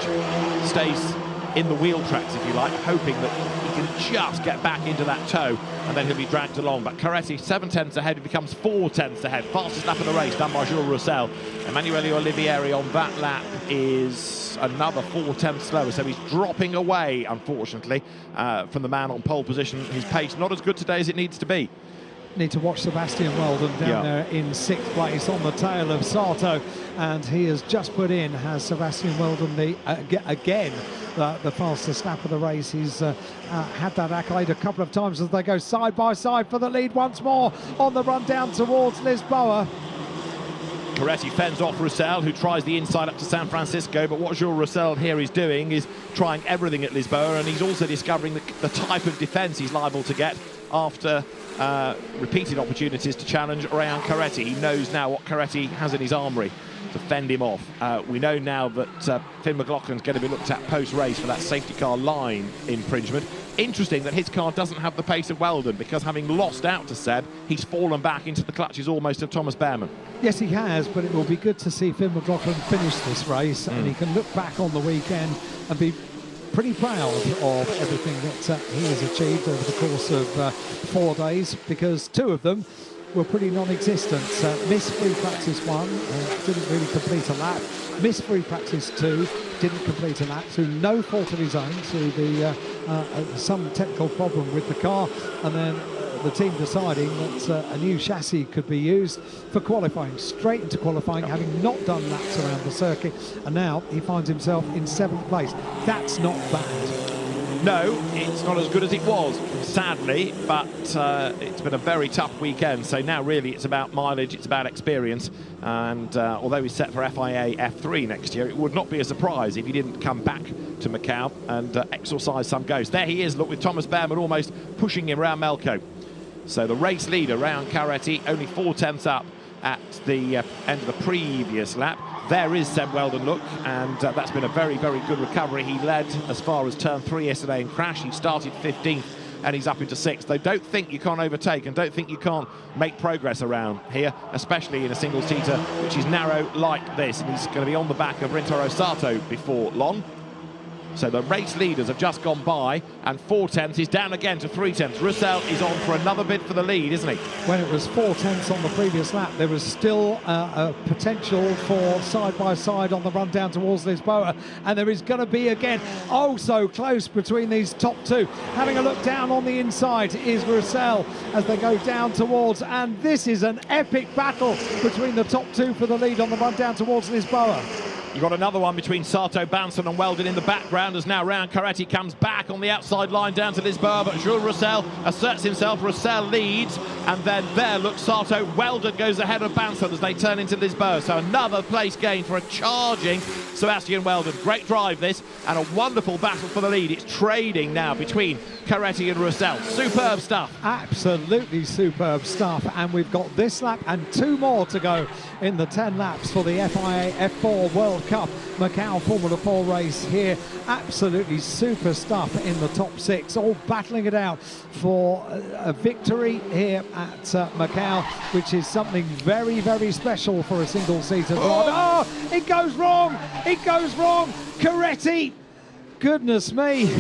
Stays in the wheel tracks, if you like, hoping that he can just get back into that toe, and then he'll be dragged along. But Carretti, 7 tenths ahead, he becomes 4 tenths ahead. Fastest lap of the race done by Jules Roussel. Emanuele Olivieri on that lap is another 4 tenths slower, so he's dropping away, unfortunately, from the man on pole position. His pace not as good today as it needs to be. Need to watch Sebastian Weldon down there in 6th place on the tail of Sato, and he has just put in, has Sebastian Weldon the fastest lap of the race. He's had that accolade a couple of times as they go side by side for the lead once more on the run down towards Lisboa. Carretti fends off Roussel, who tries the inside up to San Francisco, but what Jules Roussel here is doing is trying everything at Lisboa, and he's also discovering the type of defence he's liable to get after repeated opportunities to challenge Ryan Carretti. He knows now what Carretti has in his armoury to fend him off. We know now that Finn McLaughlin's going to be looked at post-race for that safety car line infringement. Interesting that his car doesn't have the pace of Weldon, because having lost out to Seb, he's fallen back into the clutches almost of Thomas Behrman. Yes, he has, but it will be good to see Finn McLaughlin finish this race, and he can look back on the weekend and be pretty proud of everything that he has achieved over the course of 4 days, because 2 of them were pretty non-existent. Missed free practice 1, didn't really complete a lap. Missed free practice 2, didn't complete a lap through no fault of his own, through the some technical problem with the car, and then the team deciding that a new chassis could be used for qualifying, straight into qualifying, having not done laps around the circuit, and now he finds himself in 7th place. That's not bad. No, it's not as good as it was, sadly, but it's been a very tough weekend. So now really it's about mileage, it's about experience, and although he's set for FIA F3 next year, it would not be a surprise if he didn't come back to Macau and exorcise some ghosts. There he is, look, with Thomas Behrman almost pushing him around Melco. So the race leader, Ryan Carretti, only 4 tenths up at the end of the previous lap. There is Seb Weldon, look, and that's been a very, very good recovery. He led as far as turn 3 yesterday in crash. He started 15th and he's up into 6th. They don't think you can't overtake and don't think you can't make progress around here, especially in a single-seater, which is narrow like this. And he's going to be on the back of Rintaro Sato before long. So the race leaders have just gone by, and 4 tenths is down again to 3 tenths. Roussel is on for another bid for the lead, isn't he? When it was 4 tenths on the previous lap, there was still a potential for side-by-side on the run down towards Lisboa, and there is going to be again. Oh, so close between these top 2. Having a look down on the inside is Roussel as they go down towards, and this is an epic battle between the top 2 for the lead on the run down towards Lisboa. You've got another one between Sato, Banson and Weldon in the background, as now Ryan Carretti comes back on the outside line down to Lisboa, but Jules Roussel asserts himself. Roussel leads, and then there, look, Sato, Weldon goes ahead of Banson as they turn into Lisboa. So another place gain for a charging Sebastian Weldon. Great drive this, and a wonderful battle for the lead. It's trading now between Carretti and Roussel. Superb stuff. Absolutely superb stuff, and we've got this lap and 2 more to go in the 10 laps for the FIA F4 World Cup Macau Formula 4 race here. Absolutely super stuff in the top 6, all battling it out for a victory here at Macau, which is something very, very special for a single-seater driver. Oh, it goes wrong! It goes wrong! Carretti! Goodness me!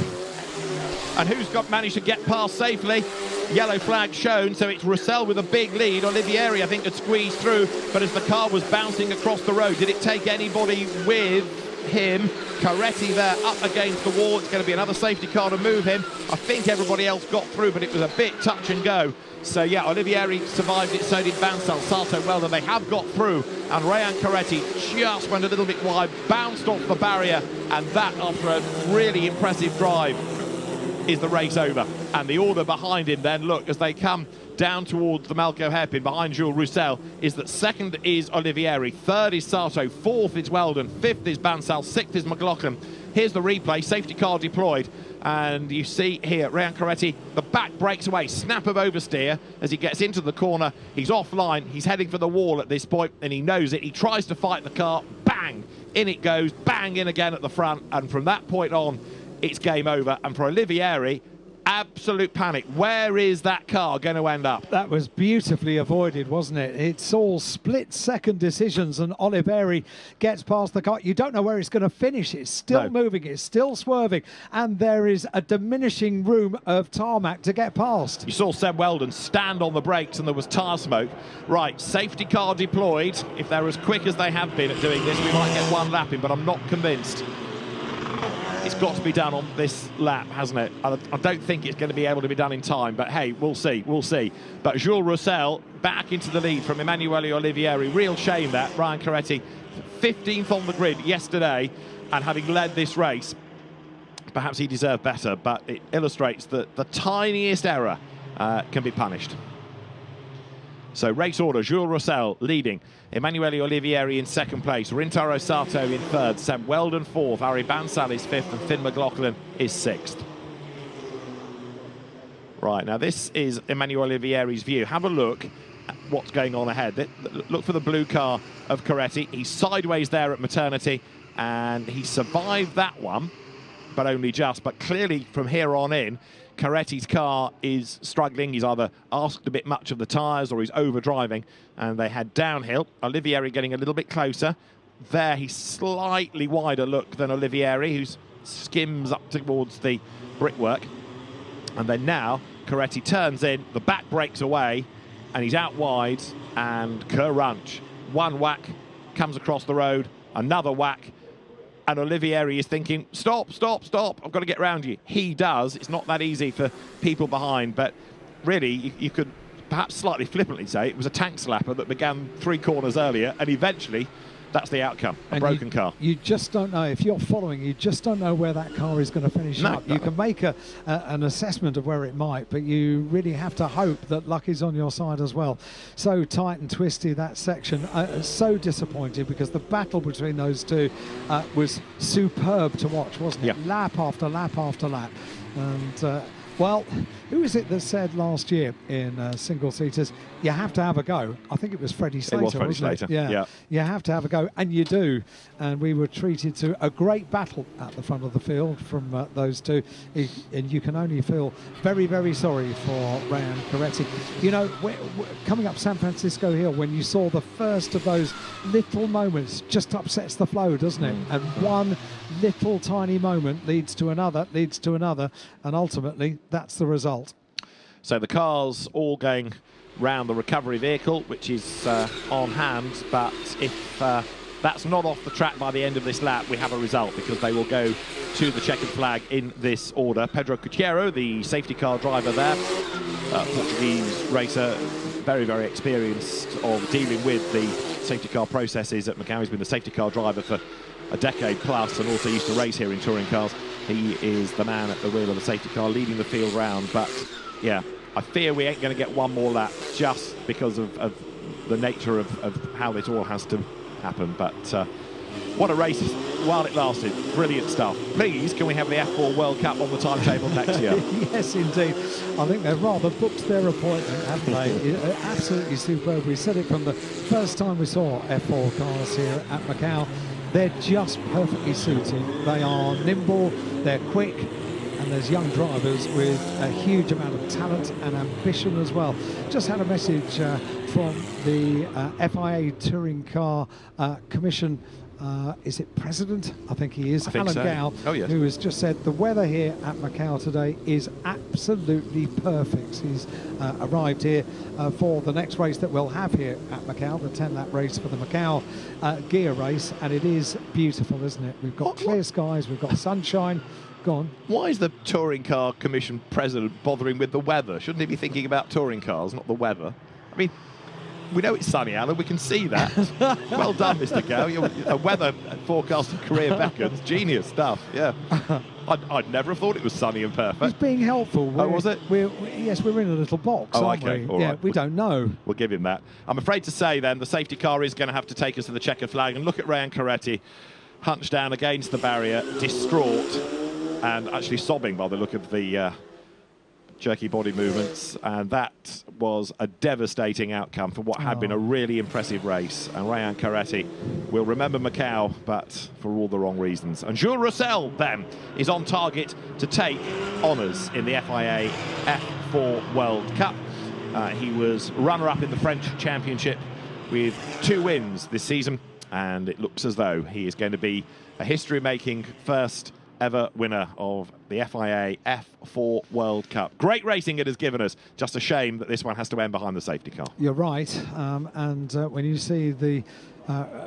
And who's managed to get past safely? Yellow flag shown, so it's Roussel with a big lead. Olivieri, I think, had squeezed through, but as the car was bouncing across the road, did it take anybody with him. Coretti there up against the wall. It's going to be another safety car to move him. I think everybody else got through, but it was a bit touch and go. So yeah, Olivieri survived it, so did Bansal, Sato well, and they have got through. And Rayan Coretti just went a little bit wide, bounced off the barrier, and that, after a really impressive drive, is the race over. And the order behind him then, look, as they come down towards the Macau hairpin behind Jules Roussel, is that second is Olivieri, third is Sato, fourth is Weldon, fifth is Bansal, sixth is McLaughlin. Here's the replay, safety car deployed, and you see here Rayan Coretti, the back breaks away, snap of oversteer as he gets into the corner. He's offline, he's heading for the wall at this point, and he knows it. He tries to fight the car, bang, in it goes, bang, in again at the front, and from that point on, it's game over. And for Olivieri, absolute panic. Where is that car going to end up? That was beautifully avoided, wasn't it? It's all split-second decisions, and Olivieri gets past the car. You don't know where it's going to finish. It's still moving. It's still swerving, and there is a diminishing room of tarmac to get past. You saw Seb Weldon stand on the brakes, and there was tyre smoke. Right, safety car deployed. If they're as quick as they have been at doing this, we might get one lap in, but I'm not convinced. It's got to be done on this lap, hasn't it? I don't think it's going to be able to be done in time, but hey, we'll see, we'll see. But Jules Roussel back into the lead from Emanuele Olivieri. Real shame that Rayan Coretti, 15th on the grid yesterday, and having led this race, perhaps he deserved better, but it illustrates that the tiniest error can be punished. So race order, Jules Roussel leading, Emanuele Olivieri in second place, Rintaro Sato in third, Sam Weldon fourth, Ari Bansal is fifth, and Finn McLaughlin is sixth. Right, now this is Emanuele Olivieri's view. Have a look at what's going on ahead. Look for the blue car of Coretti. He's sideways there at maternity, and he survived that one, but only just. But clearly from here on in, Coretti's car is struggling. He's either asked a bit much of the tyres or he's overdriving, and they head downhill. Olivieri getting a little bit closer. There, he's slightly wider look than Olivieri, who skims up towards the brickwork. And then now, Coretti turns in, the back breaks away, and he's out wide, and crunch. One whack, comes across the road, another whack, and Olivieri is thinking, stop, stop, stop, I've got to get round you. He does. It's not that easy for people behind, but really, you could perhaps slightly flippantly say it was a tank slapper that began 3 corners earlier, and eventually, that's the outcome, a broken car. You just don't know, if you're following, you just don't know where that car is going to finish up. You can make an assessment of where it might, but you really have to hope that luck is on your side as well. So tight and twisty, that section. So disappointed, because the battle between those two was superb to watch, wasn't it? Yeah. Lap after lap after lap. And well, who is it that said last year in single-seaters, you have to have a go? I think it was Freddie Slater, wasn't it? Slater. Yeah. You have to have a go, and you do. And we were treated to a great battle at the front of the field from those two. And you can only feel very, very sorry for Rayan Coretti. You know, coming up San Francisco Hill, when you saw the first of those little moments, just upsets the flow, doesn't it? And one little tiny moment leads to another, and ultimately that's the result. So the cars all going round the recovery vehicle, which is on hand, but if that's not off the track by the end of this lap, we have a result, because they will go to the checkered flag in this order. Pedro Cutiero, the safety car driver there, Portuguese racer, very, very experienced of dealing with the safety car processes at Macau. He's been the safety car driver for a decade plus, and also used to race here in touring cars. He is the man at the wheel of the safety car leading the field round. But yeah, I fear we ain't going to get one more lap, just because of the nature of how this all has to happen. But what a race while it lasted. Brilliant stuff. Please, can we have the F4 World Cup on the timetable next year? Yes, indeed. I think they've rather booked their appointment, haven't they? Absolutely superb. We said it from the first time we saw F4 cars here at Macau. They're just perfectly suited. They are nimble, they're quick, and there's young drivers with a huge amount of talent and ambition as well. Just had a message from the FIA Touring Car Commission is it president? I think he is, I think Alan so. Gow, Oh, yes. who has just said the weather here at Macau today is absolutely perfect. He's arrived here for the next race that we'll have here at Macau, the 10-lap race for the Macau gear race, and it is beautiful, isn't it? We've got clear skies, we've got sunshine. Go on. Why is the Touring Car Commission president bothering with the weather? Shouldn't he be thinking about touring cars, not the weather? I mean, we know it's sunny, Alan. We can see that. Well done, Mr. Gow. Your weather forecasting career beckons. Genius stuff. Yeah. I'd never have thought it was sunny and perfect. He's being helpful. Oh, was it? Yes, we're in a little box, aren't okay. we? All yeah, right. we don't know. We'll give him that. I'm afraid to say, then, the safety car is going to have to take us to the checkered flag. And look at Ryan Coretti, hunched down against the barrier, distraught, and actually sobbing by the look of the jerky body movements, and that was a devastating outcome for what had been a really impressive race. And Ryan Coretti will remember Macau, but for all the wrong reasons. And Jules Roussel then is on target to take honours in the FIA F4 World Cup. He was runner-up in the French Championship with 2 wins this season, and it looks as though he is going to be a history-making first ever winner of the FIA F4 World Cup. Great racing it has given us. Just a shame that this one has to end behind the safety car. You're right. And when you see the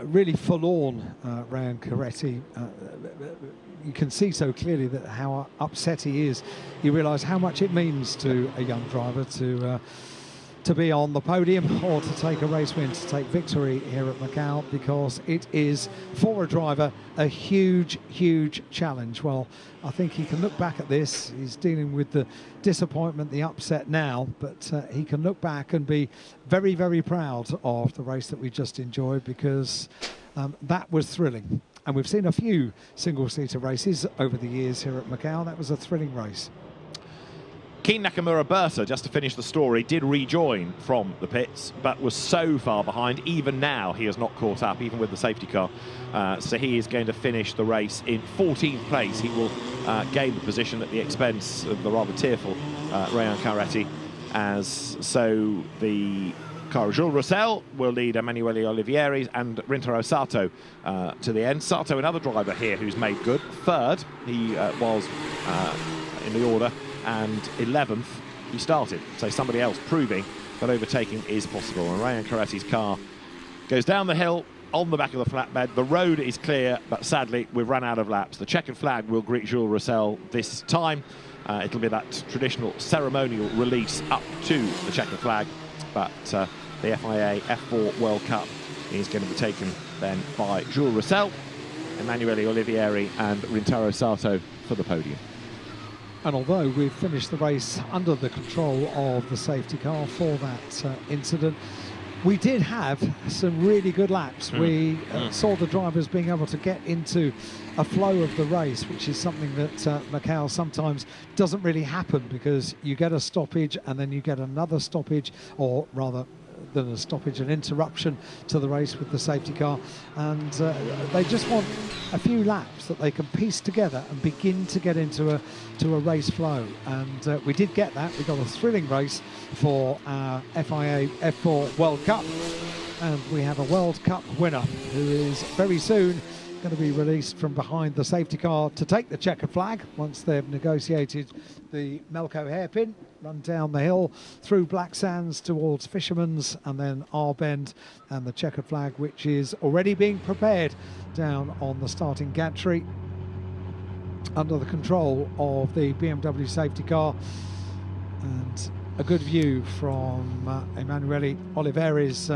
really forlorn Ryan Coretti, you can see so clearly that how upset he is. You realise how much it means to a young driver to be on the podium or to take a race win, to take victory here at Macau, because it is, for a driver, a huge, huge challenge. Well, I think he can look back at this. He's dealing with the disappointment, the upset now, but he can look back and be very, very proud of the race that we just enjoyed, because that was thrilling. And we've seen a few single-seater races over the years here at Macau. That was a thrilling race. Keen Nakamura Berta, just to finish the story, did rejoin from the pits, but was so far behind. Even now, he has not caught up, even with the safety car. So he is going to finish the race in 14th place. He will gain the position at the expense of the rather tearful Ryan Coretti. So the car Jules Roussel will lead Emanuele Olivieri and Rintaro Sato to the end. Sato, another driver here who's made good. Third, he was in the order, and 11th he started. So somebody else proving that overtaking is possible. And Ryan Coretti's car goes down the hill on the back of the flatbed. The road is clear, but sadly we've run out of laps. The checkered flag will greet Jules Roussel this time. It'll be that traditional ceremonial release up to the checkered flag, but the FIA F4 World Cup is going to be taken then by Jules Roussel, Emanuele Olivieri and Rintaro Sato for the podium. And although we've finished the race under the control of the safety car for that incident, we did have some really good laps. We saw the drivers being able to get into a flow of the race, which is something that Macau sometimes doesn't really happen, because you get a stoppage and then you get another stoppage, or rather than a stoppage, an interruption to the race with the safety car, and they just want a few laps that they can piece together and begin to get into a race flow, and we did get that. We got a thrilling race for our FIA F4 World Cup, and we have a World Cup winner who is very soon going to be released from behind the safety car to take the checkered flag once they've negotiated the Melco hairpin, run down the hill through Black Sands towards Fisherman's and then R Bend, and the checkered flag, which is already being prepared down on the starting gantry under the control of the BMW safety car. And a good view from Emanuele Olivieri's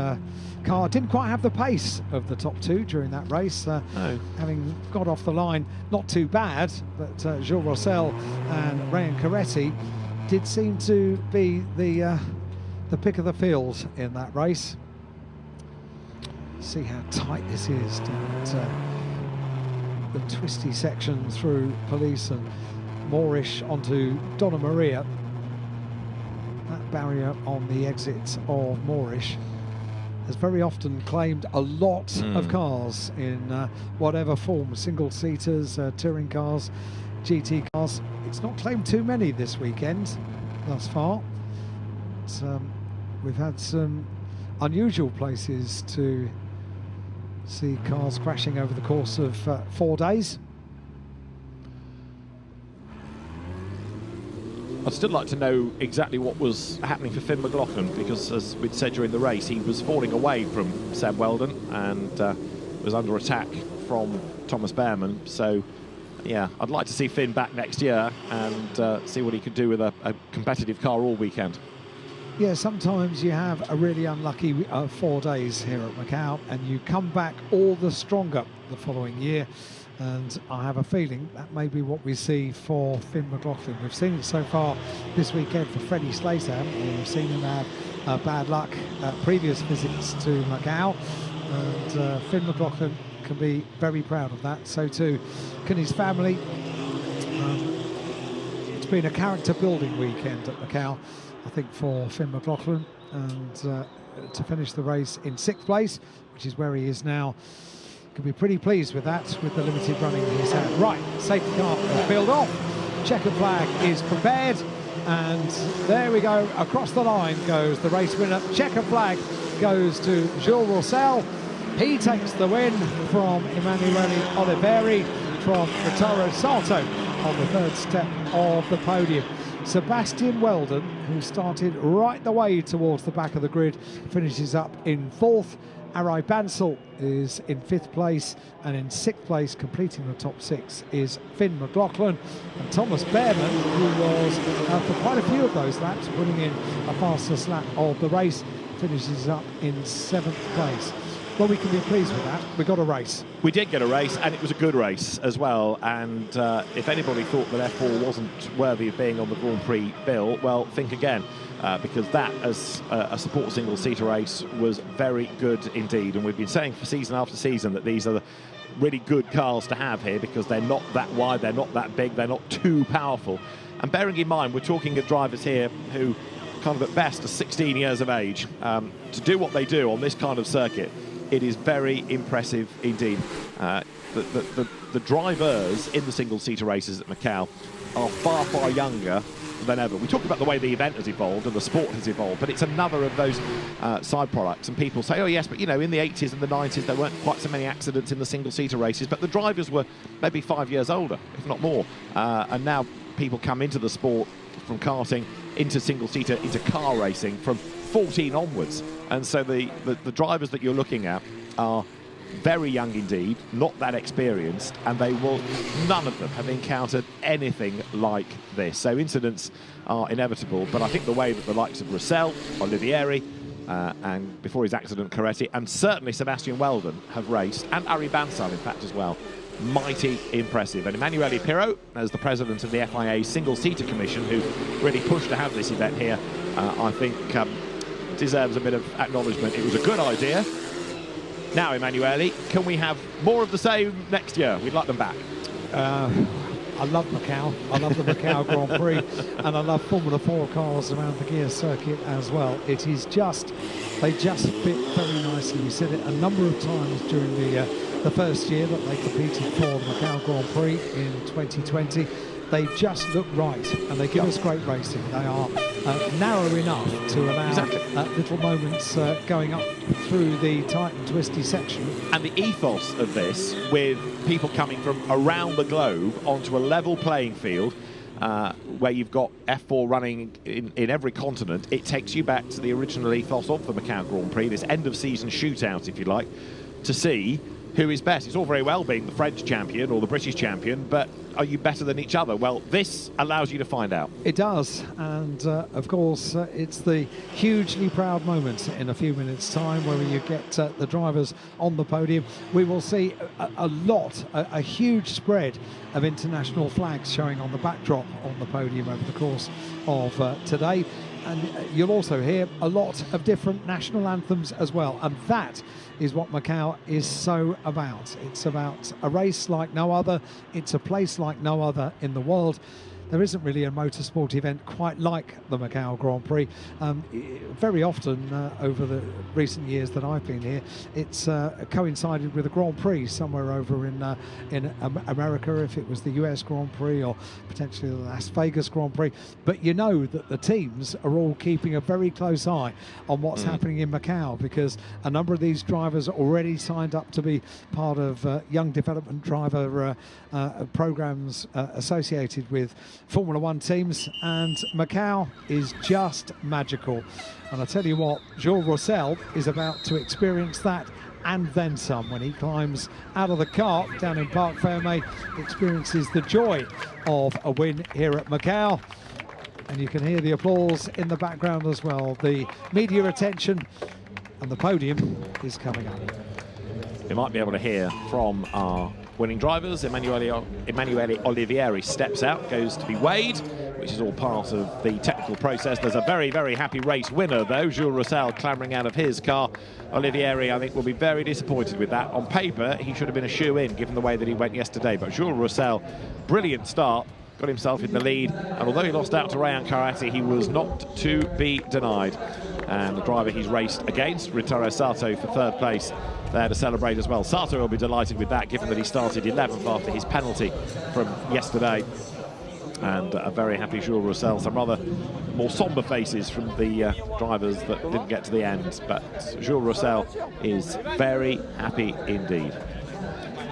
car. Didn't quite have the pace of the top two during that race, having got off the line not too bad, but Jules Roussel and Ryan Coretti did seem to be the pick of the field in that race. See how tight this is down at the twisty section through Police and Moorish onto Donna Maria. That barrier on the exit of Moorish has very often claimed a lot of cars in whatever form, single-seaters, touring cars, GT cars. It's not claimed too many this weekend thus far. But, we've had some unusual places to See cars crashing over the course of 4 days. I'd still like to know exactly what was happening for Finn McLaughlin, because as we'd said during the race, he was falling away from Seb Weldon and was under attack from Thomas Behrman. So yeah, I'd like to see Finn back next year and see what he could do with a competitive car all weekend. Yeah, sometimes you have a really unlucky 4 days here at Macau and you come back all the stronger the following year. And I have a feeling that may be what we see for Finn McLaughlin. We've seen it so far this weekend for Freddie Slater, haven't we? We've seen him have bad luck at previous visits to Macau. And Finn McLaughlin can be very proud of that. So too can his family. It's been a character-building weekend at Macau, I think, for Finn McLaughlin. And to finish the race in 6th place, which is where he is now, can be pretty pleased with that, with the limited running that he's had. Right, safety car will build off. Checkered flag is prepared, and there we go. Across the line goes the race winner. Checkered flag goes to Jules Roussel. He takes the win from Emanuele Oliveri from the Toro Salto on the 3rd step of the podium. Sebastian Weldon, who started right the way towards the back of the grid, finishes up in 4th. Arai Bansal is in 5th place, and in 6th place, completing the top 6, is Finn McLaughlin. And Thomas Behrman, who was for quite a few of those laps putting in a fastest lap of the race, finishes up in 7th place. Well, we can be pleased with that. We got a race. We did get a race, and it was a good race as well. And if anybody thought that F4 wasn't worthy of being on the Grand Prix bill, well, think again. Because that, as a sport single-seater race, was very good indeed. And we've been saying for season after season that these are the really good cars to have here, because they're not that wide, they're not that big, they're not too powerful. And bearing in mind, we're talking of drivers here who kind of at best are 16 years of age. To do what they do on this kind of circuit, it is very impressive indeed. The drivers in the single-seater races at Macau are far, far younger than ever. We talk about the way the event has evolved and the sport has evolved, but it's another of those side products. And people say, oh yes, but you know, in the 80s and the 90s there weren't quite so many accidents in the single-seater races, but the drivers were maybe 5 years older, if not more. And now people come into the sport from karting, into single-seater, into car racing from 14 onwards. And so the drivers that you're looking at are very young indeed, not that experienced, and they will, none of them have encountered anything like this. So incidents are inevitable, but I think the way that the likes of Roussel, Olivieri, and before his accident, Coretti, and certainly Sebastian Weldon have raced, and Arai Bansal in fact as well, mighty impressive. And Emanuele Pirot, as the president of the FIA Single-Seater Commission, who really pushed to have this event here, I think deserves a bit of acknowledgement. It was a good idea. Now, Emanuele, can we have more of the same next year? We'd like them back. I love Macau. I love the Macau Grand Prix, and I love Formula 4 cars around the gear circuit as well. It is just, they just fit very nicely. We said it a number of times during the first year that they competed for the Macau Grand Prix in 2020. They just look right, and they give us great racing. They are narrow enough to allow little moments going up through the tight and twisty section. And the ethos of this, with people coming from around the globe onto a level playing field, where you've got F4 running in every continent, it takes you back to the original ethos of the Macau Grand Prix, this end-of-season shootout, if you like, to see who is best. It's all very well being the French champion or the British champion, but are you better than each other? Well, this allows you to find out. It does, and of course it's the hugely proud moment in a few minutes' time where you get the drivers on the podium. We will see a huge spread of international flags showing on the backdrop on the podium over the course of today. And you'll also hear a lot of different national anthems as well, and that is what Macau is so about. It's about a race like no other. It's a place like no other in the world. there isn't really a motorsport event quite like the Macau Grand Prix. Very often over the recent years that I've been here, it's coincided with a Grand Prix somewhere over in America, if it was the US Grand Prix or potentially the Las Vegas Grand Prix. But you know that the teams are all keeping a very close eye on what's happening in Macau, because a number of these drivers are already signed up to be part of young development driver programs associated with Formula One teams, and Macau is just magical. And I tell you what, Jules Roussel is about to experience that and then some when he climbs out of the cart down in Parc Fermé, experiences the joy of a win here at Macau. And you can hear the applause in the background as well, the media attention, and the podium is coming up. We might be able to hear from our winning drivers. Emanuele Olivieri steps out, goes to be weighed, which is all part of the technical process. There's a very, very happy race winner, though. Jules Roussel clambering out of his car. Olivieri, I think, will be very disappointed with that. On paper, he should have been a shoe-in, given the way that he went yesterday. But Jules Roussel, brilliant start, got himself in the lead. And although he lost out to Rayan Karate, he was not to be denied. And the driver he's raced against, Rintaro Sato, for third place, there to celebrate as well. Sato will be delighted with that, given that he started 11th after his penalty from yesterday. And a very happy Jules Roussel. Some rather more somber faces from the drivers that didn't get to the end. But Jules Roussel is very happy indeed.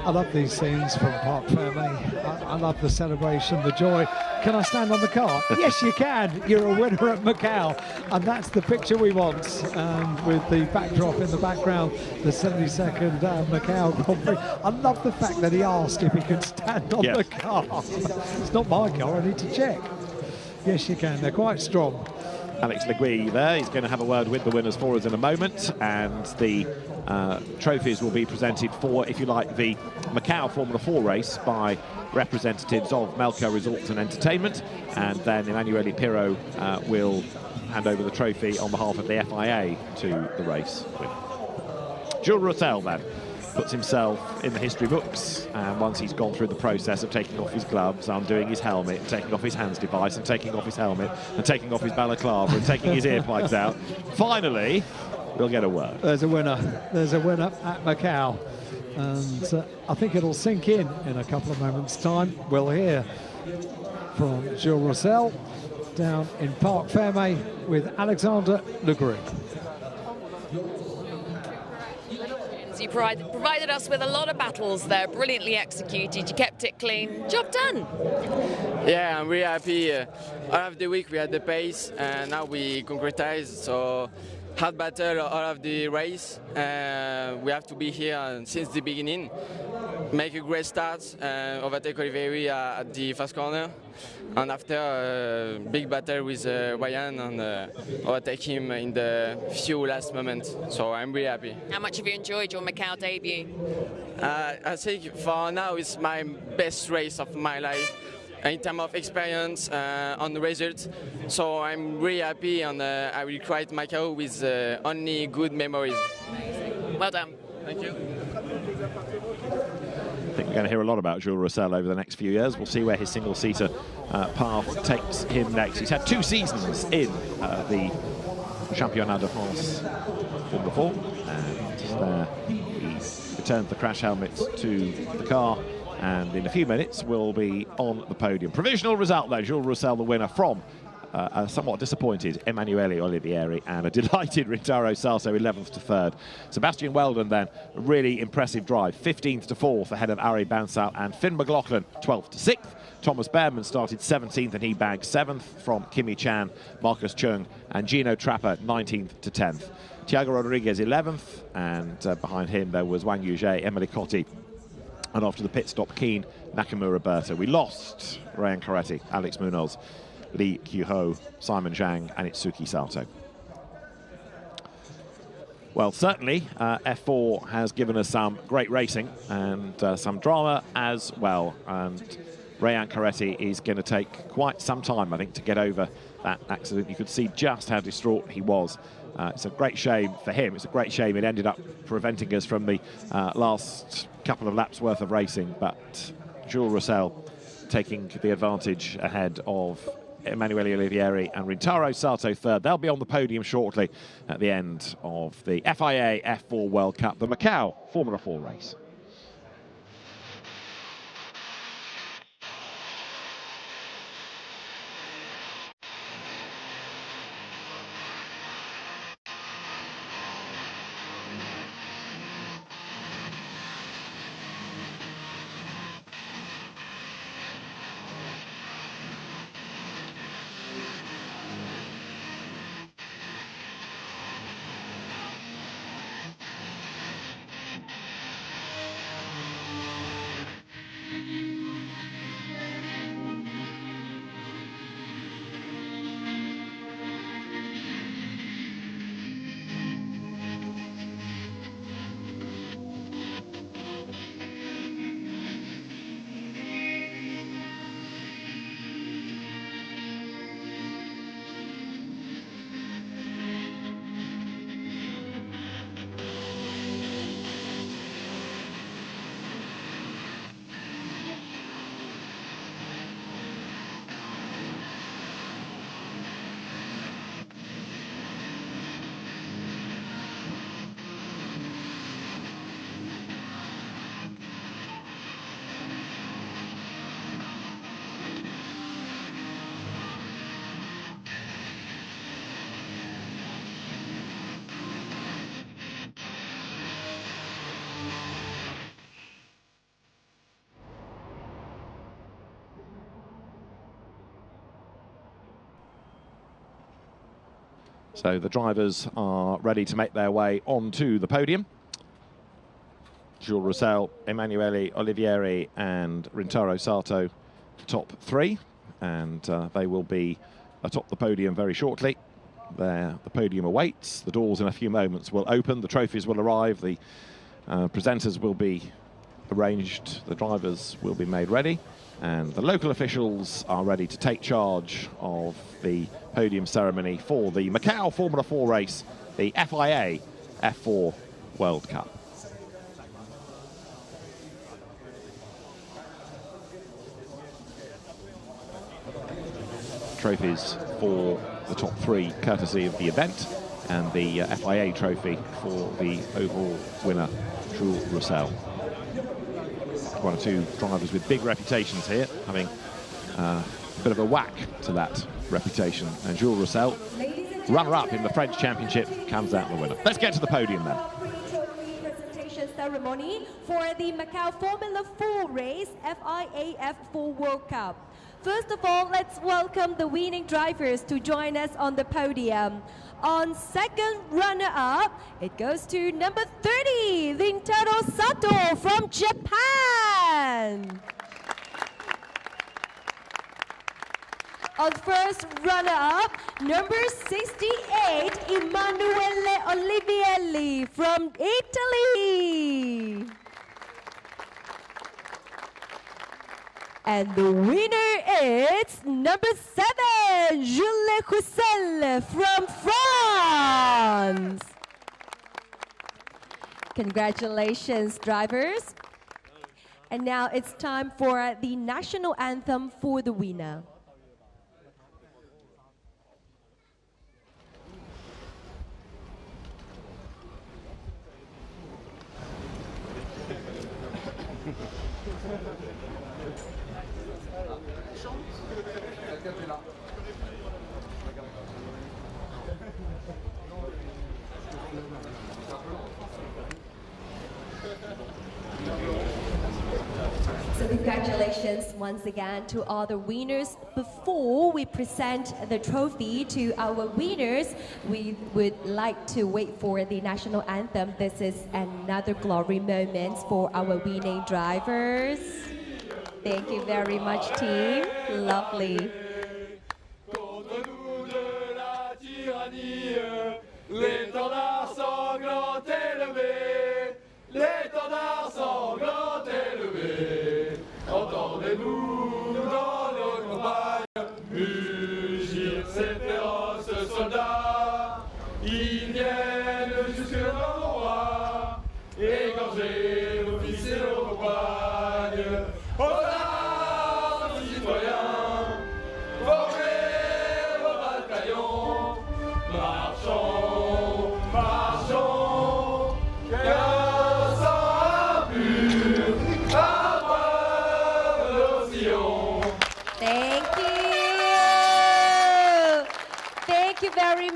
I love these scenes from Parc Fermé. I love the celebration, the joy. Can I stand on the car? Yes, you can. You're a winner at Macau. And that's the picture we want. And with the backdrop in the background, the 72nd Macau Grand Prix. I love the fact that he asked if he could stand on the car. It's not my car, I need to check. Yes, you can. They're quite strong. Alex Legui there. He's going to have a word with the winners for us in a moment, and the trophies will be presented for, if you like, the Macau Formula 4 race by representatives of Melco Resorts and Entertainment, and then Emanuele Pirro will hand over the trophy on behalf of the FIA to the race winner. Jules Roussel then puts himself in the history books, and once he's gone through the process of taking off his gloves, undoing his helmet, taking off his hands device, and taking off his helmet, and taking off his balaclava, and taking his earplugs out, finally we'll get a word. There's a winner. There's a winner at Macau, and I think it'll sink in a couple of moments' time. We'll hear from Jules Roussel down in Parc Fermé with Alexander Legui. You provided us with a lot of battles there, brilliantly executed, you kept it clean, job done. Yeah, I'm really happy. All of the week we had the pace, and now we concretized, so hard battle all of the race. We have to be here since the beginning, make a great start, overtake Olivieri at the first corner, and after big battle with Ryan and overtake him in the few last moments. So I'm really happy. How much have you enjoyed your Macau debut? I think for now it's my best race of my life in terms of experience on the results. So I'm really happy, and I will create Macau with only good memories. Amazing. Well done. Thank you. I think we're going to hear a lot about Jules Roussel over the next few years. We'll see where his single-seater path takes him next. He's had 2 seasons in the Championnat de France Formula 4, and there he returns the crash helmet to the car, and in a few minutes will be on the podium. Provisional result though, Jules Roussel the winner from a somewhat disappointed Emanuele Olivieri, and a delighted Rintaro Sato 11th to 3rd. Sebastian Weldon then, a really impressive drive, 15th to 4th ahead of Ari Bansal, and Finn McLaughlin 12th to 6th. Thomas Behrman started 17th and he bagged 7th from Kimi Chan, Marcus Chung, and Gino Trapper 19th to 10th. Thiago Rodriguez 11th, and behind him there was Wang Yuzhe, Emily Cotti, and after the pit stop, Keen, Nakamura Berta. We lost Rayan Karate, Alex Munoz, Lee Kyu-ho, Simon Zhang, and Itsuki Sato. Well, certainly F4 has given us some great racing and some drama as well. And Rayan Karate is going to take quite some time, I think, to get over that accident. You could see just how distraught he was. It's a great shame for him. It's a great shame it ended up preventing us from the last couple of laps worth of racing. But Jules Roussel taking the advantage ahead of Emanuele Olivieri and Rintaro Sato third. They'll be on the podium shortly at the end of the FIA F4 World Cup, the Macau Formula 4 race. So the drivers are ready to make their way onto the podium. Jules Roussel, Emanuele Olivieri and Rintaro Sato, top three, and they will be atop the podium very shortly. There, the podium awaits. The doors in a few moments will open. The trophies will arrive. The presenters will be arranged. The drivers will be made ready. And the local officials are ready to take charge of the podium ceremony for the Macau Formula 4 race, the FIA F4 World Cup. Trophies for the top three, courtesy of the event, and the FIA trophy for the overall winner, Jules Roussel. One or two drivers with big reputations here, having a bit of a whack to that reputation. And Jules Roussel, runner-up in the French Championship, comes out the winner. Let's get to the podium then. Presentation ceremony for the Macau Formula 4 race, FIA F4 World Cup. First of all, let's welcome the winning drivers to join us on the podium. On second runner-up, it goes to number 30, Rintaro Sato from Japan. On first runner-up, number 68, Emanuele Olivieri from Italy. And the winner is number 7, Jules Roussel from France. Congratulations, drivers. And now it's time for the national anthem for the winner. So congratulations once again to all the winners. Before we present the trophy to our winners, we would like to wait for the national anthem. This is another glory moment for our winning drivers. Thank you very much, team. Lovely. L'étendard sanglant élevé, l'étendard sanglant élevé, entendez-vous dans nos campagnes mugir ces féroces soldats. Ils viennent jusque dans nos rois, égorger nos fils et nos compagnes. Aux armes,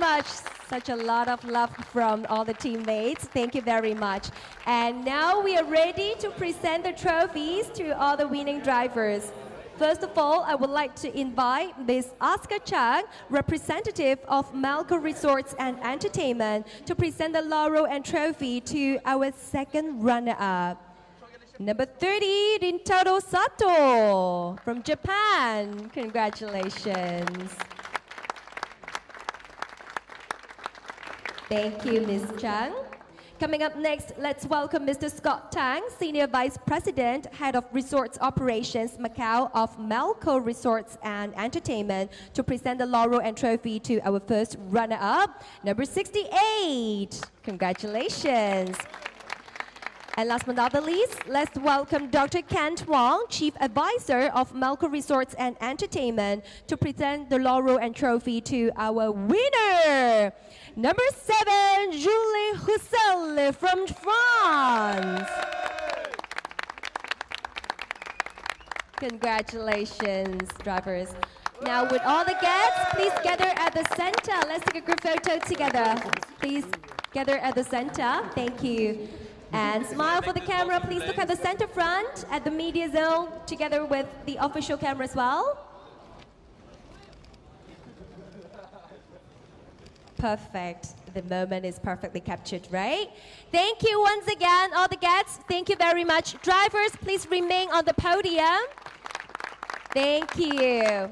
much. Such a lot of love from all the teammates. Thank you very much. And now we are ready to present the trophies to all the winning drivers. First of all, I would like to invite Ms. Oscar Chang, representative of Macau Resorts and Entertainment, to present the laurel and trophy to our second runner-up. Number 30, Rintaro Sato from Japan. Congratulations. Thank you, Ms. Chang. Coming up next, let's welcome Mr. Scott Tang, Senior Vice President, Head of Resorts Operations, Macau of Macau Resorts and Entertainment, to present the laurel and trophy to our first runner-up, number 68. Congratulations. And last but not the least, let's welcome Dr. Kent Wong, Chief Advisor of Macau Resorts and Entertainment, to present the laurel and trophy to our winner, number 7, Julie Roussel from France. Congratulations, drivers. Now, with all the guests, please gather at the center. Let's take a group photo together. Please gather at the center. Thank you. And smile for the camera. Please look at the center front, at the media zone, together with the official camera as well. Perfect. The moment is perfectly captured, right? Thank you once again, all the guests. Thank you very much. Drivers, please remain on the podium. Thank you.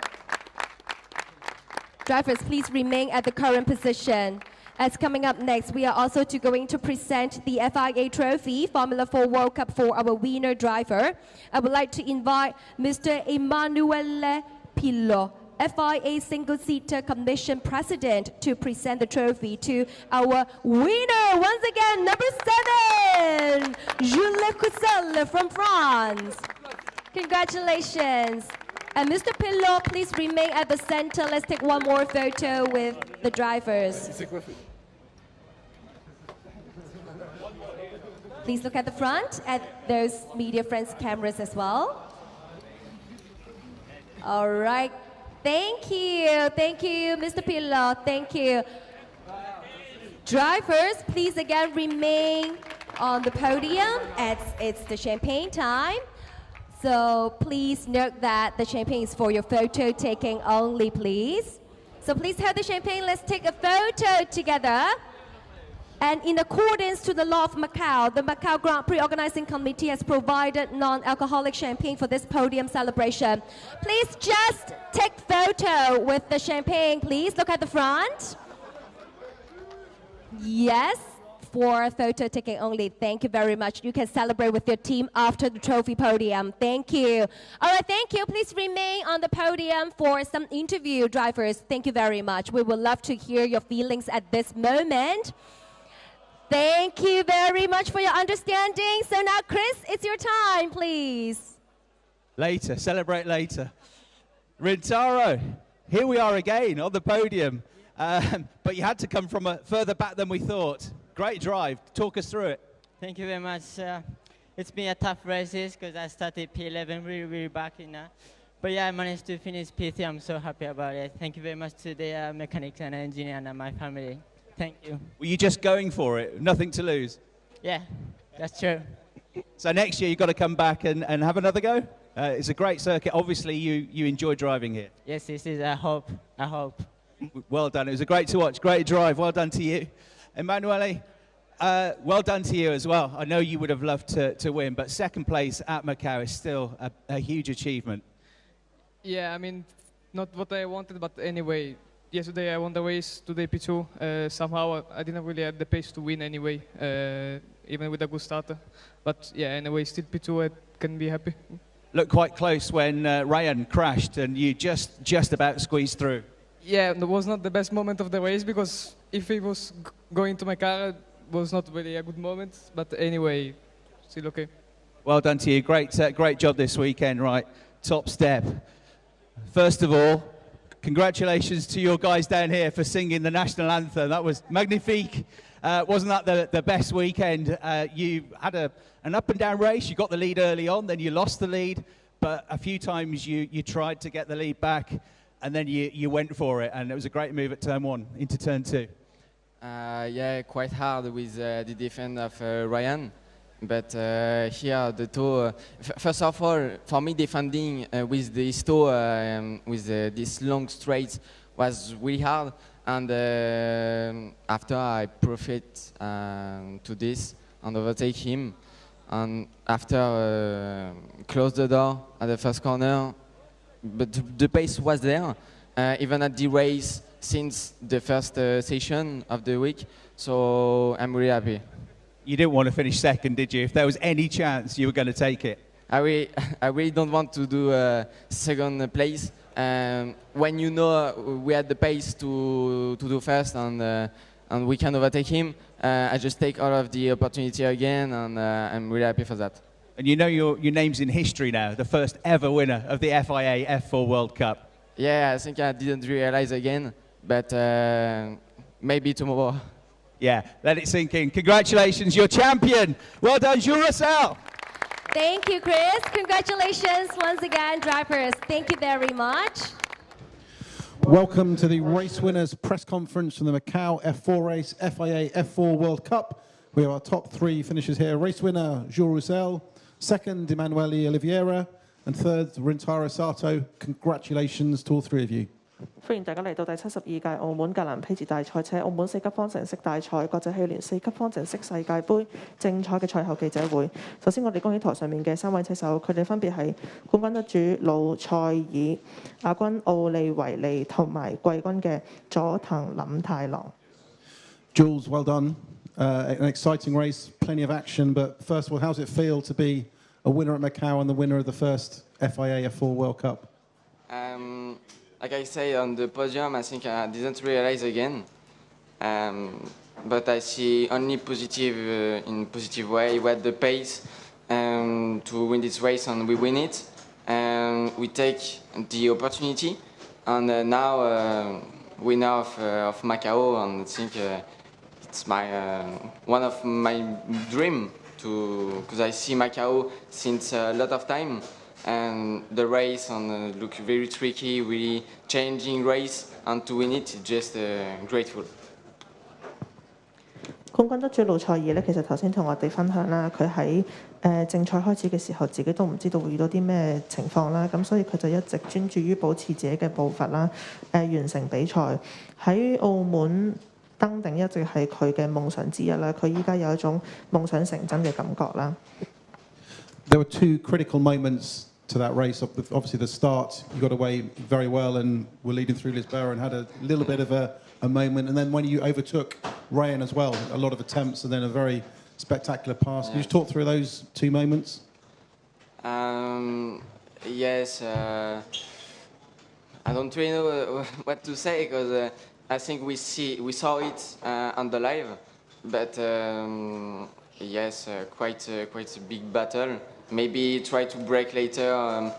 Drivers, please remain at the current position. As coming up next, we are also going to present the FIA Trophy Formula 4 World Cup for our winner driver. I would like to invite Mr. Emanuele Pillo, FIA Single-Seater Commission President, to present the trophy to our winner. Once again, number 7, Jules Coussel from France. Congratulations. And Mr. Pillo, please remain at the center. Let's take one more photo with the drivers. Please look at the front, at those media friends' cameras as well. All right. Thank you. Thank you, Mr. Pillo. Thank you. Drivers, please again remain on the podium as it's the champagne time. So please note that the champagne is for your photo taking only, please. So please hold the champagne. Let's take a photo together. And in accordance to the law of Macau, the Macau Grand Prix Organizing Committee has provided non-alcoholic champagne for this podium celebration. Please just take photo with the champagne, please. Look at the front. Yes, for photo taking only. Thank you very much. You can celebrate with your team after the trophy podium. Thank you. All right, thank you. Please remain on the podium for some interview, drivers. Thank you very much. We would love to hear your feelings at this moment. Thank you very much for your understanding. So now, Chris, it's your time, please. Later, celebrate later. Rintaro, here we are again on the podium. But you had to come from further back than we thought. Great drive. Talk us through it. Thank you very much. It's been a tough races because I started P11 really back in. But yeah, I managed to finish P3. I'm so happy about it. Thank you very much to the mechanics and engineer and my family. Thank you. Were you just going for it? Nothing to lose? Yeah, that's true. So next year you've got to come back and have another go? It's a great circuit. Obviously, you enjoy driving here. Yes, this is, I hope. Well done. It was a great to watch. Great drive. Well done to you. Emanuele, well done to you as well. I know you would have loved to win, but second place at Macau is still a huge achievement. Yeah, I mean, not what I wanted, but anyway, yesterday I won the race, today P2. Somehow I didn't really have the pace to win anyway, even with a good starter. But yeah, anyway, still P2, I can be happy. Looked quite close when Ryan crashed and you just about squeezed through. Yeah, it was not the best moment of the race because if he was going to my car, it was not really a good moment. But anyway, still okay. Well done to you. Great job this weekend, right? Top step. First of all, congratulations to your guys down here for singing the national anthem. That was magnifique. Wasn't that the best weekend? You had an up and down race. You got the lead early on, then you lost the lead. But a few times you tried to get the lead back. and then you went for it, and it was a great move at turn 1 into turn 2. Yeah, quite hard with the defense of Ryan. But here the toe, first of all, for me defending with this toe, with this long straight was really hard. And after I profit to this and overtake him. And after close the door at the first corner, but the pace was there, even at the race since the first session of the week. So I'm really happy. You didn't want to finish second, did you? If there was any chance, you were going to take it. I really don't want to do second place. When you know we had the pace to do first and we can overtake him, I just take all of the opportunity again, and I'm really happy for that. And you know your name's in history now, the first ever winner of the FIA F4 World Cup. Yeah, I think I didn't realize again, but maybe tomorrow. Yeah, let it sink in. Congratulations, you're champion. Well done, Jules Russell. Thank you, Chris. Congratulations once again, drivers. Thank you very much. Welcome to the race winners press conference from the Macau F4 race, FIA F4 World Cup. We have our top 3 finishers here. Race winner, Jules Roussel. Second, Emanuele Oliveira. And third, Rintaro Sato. Congratulations to all 3 of you. 歡迎大家嚟到第72屆澳門格蘭披治大賽車澳門4級方程式大賽國際汽聯4級方程式世界盃正賽嘅賽後記者會。首先，我哋恭喜台上面嘅3位車手，佢哋分別係冠軍得主魯塞爾、亞軍奧利維利同埋季軍嘅佐藤林太郎。Jules, well done. An exciting race, plenty of action. But first of all, how does it feel to be a winner at Macau and the winner of the first FIA F4 World Cup? Like I say on the podium, I think I didn't realize again, but I see only positive in positive way. We had the pace to win this race, and we win it. And we take the opportunity, and now winner of Macau, and I think it's my one of my dream to, because I see Macau since a lot of time. And the race look very tricky, really changing race, and to win it, just grateful. 冠軍得主魯塞爾咧，其實頭先同我哋分享啦，佢喺正賽開始嘅時候，自己都唔知道會遇到啲咩情況啦，咁所以佢就一直專注於保持自己嘅步伐啦，完成比賽。喺澳門登頂一直係佢嘅夢想之一啦，佢依家有一種夢想成真嘅感覺啦。There were 2 critical moments to that race. Obviously, the start, you got away very well and were leading through Lisboa and had a little bit of a moment. And then when you overtook Ryan as well, a lot of attempts and then a very spectacular pass. Can you just talk through those 2 moments? Yes. I don't really know what to say because I think we saw it on the live, but yes, quite a big battle. Maybe try to break later,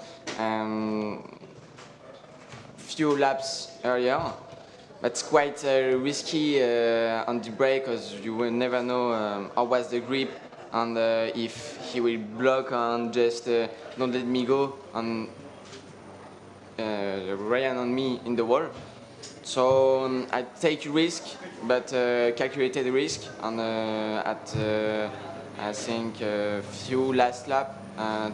few laps earlier. But it's quite risky on the brake because you will never know how was the grip and if he will block and just don't let me go and Ryan on me in the wall. So I take risk, but calculated risk, and at I think a few last lap,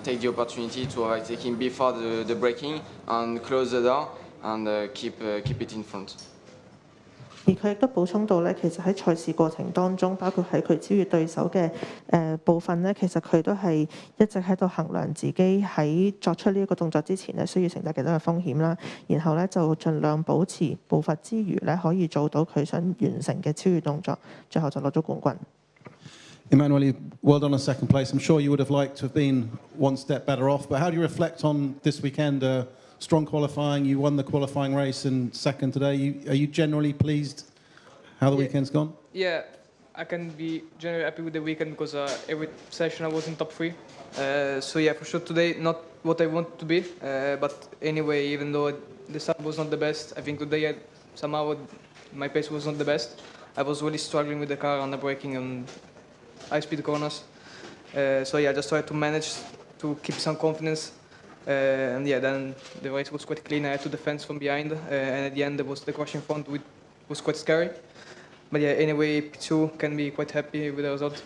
take the opportunity to overtake him before the braking and close the door and keep it in front. 而佢亦都補充到咧，其實喺賽事過程當中，包括喺佢超越對手嘅部分咧，其實佢都係一直喺度衡量自己喺作出呢一個動作之前咧，需要承擔幾多嘅風險啦。然後咧就盡量保持步伐之餘咧，可以做到佢想完成嘅超越動作，最後就攞咗冠軍。Emanuele, well done on second place. I'm sure you would have liked to have been one step better off, but how do you reflect on this weekend? Strong qualifying, you won the qualifying race and second today. Are you generally pleased how the weekend's gone? Yeah, I can be generally happy with the weekend because every session I was in top 3. So yeah, for sure today not what I want to be, but anyway, even though the start was not the best, I think today somehow my pace was not the best. I was really struggling with the car on the braking and high-speed corners. So yeah, I just tried to manage to keep some confidence And yeah, then the race was quite clean. I had to defend from behind, and at the end there was the crash in front, which was quite scary. But yeah, anyway, P2 can be quite happy with the result.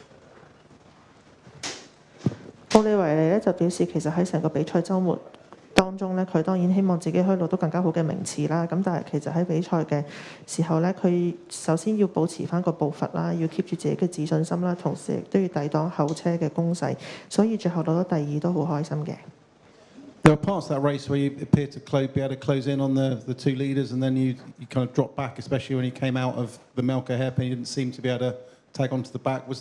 奧利維利咧就表示，其實喺成個比賽週末當中咧，佢當然希望自己可以攞到更加好嘅名次啦。咁但係其實喺比賽嘅時候咧，佢首先要保持翻個步伐啦，要 keep 住自己嘅自信心啦，同時亦都要抵擋後車嘅攻勢，所以最後攞到第2都好開心嘅。There were parts of that race where you appeared to be able to close in on the two leaders, and then you kind of dropped back, especially when you came out of the Melka hairpin. You didn't seem to be able to tag onto the back. Was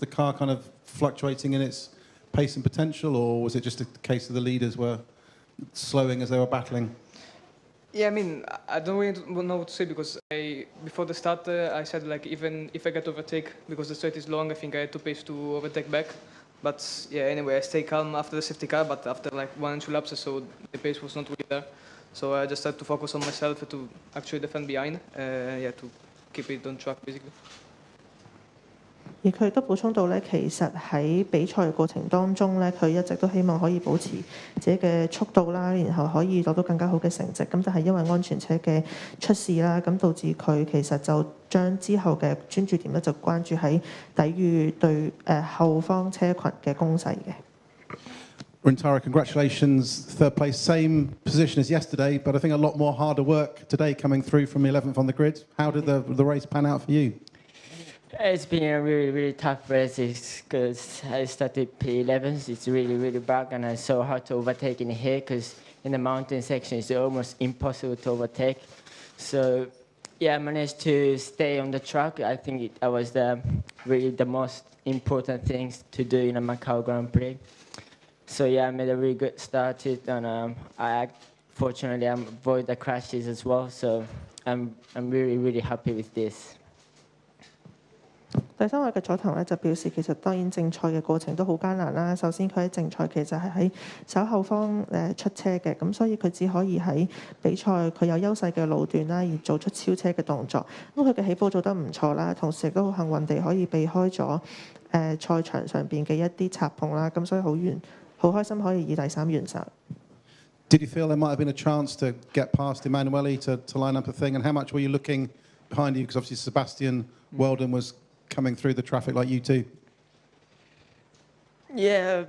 the car kind of fluctuating in its pace and potential, or was it just a case of the leaders were slowing as they were battling? Yeah, I mean, I don't really know what to say because before the start I said like even if I get overtake because the straight is long, I think I had to pace to overtake back. But yeah, anyway, I stay calm after the safety car. But after like 1 and 2 laps, so the pace was not really there. So I just had to focus on myself to actually defend behind. Yeah, to keep it on track basically. 而佢亦都補充到咧，其實喺比賽嘅過程當中咧，佢一直都希望可以保持自己嘅速度啦，然後可以攞到更加好嘅成績。咁但係因為安全車嘅出事啦，咁導致佢其實就將之後嘅專注點咧就關注喺抵禦對後方車群嘅攻勢嘅。Rintaro, congratulations, third place, same position as yesterday, but I think a lot more harder work today coming through from 11th on the grid. How did the race pan out for you? It's been a really, really tough race because I started P11. It's really, really bad, and it's so hard to overtake in here because in the mountain section it's almost impossible to overtake. So, yeah, I managed to stay on the track. I think that was really the most important things to do in a Macau Grand Prix. So, yeah, I made a really good start, and fortunately I avoided the crashes as well. So, I'm really, really happy with this. 第3位嘅佐藤咧就表示，其實當然正賽嘅過程都好艱難啦。首先佢喺正賽其實係喺稍後方出車嘅，咁所以佢只可以喺比賽佢有優勢嘅路段啦，而做出超車嘅動作。咁佢嘅起步做得唔錯啦，同時亦都好幸運地可以避開咗賽場上邊嘅一啲插碰啦，咁所以好開心可以以第3完成。Did you feel there might have been a chance to get past Emanuele to line up a thing? And how much were you looking behind you? Because obviously Sebastian Weldon was coming through the traffic like you too. Yeah,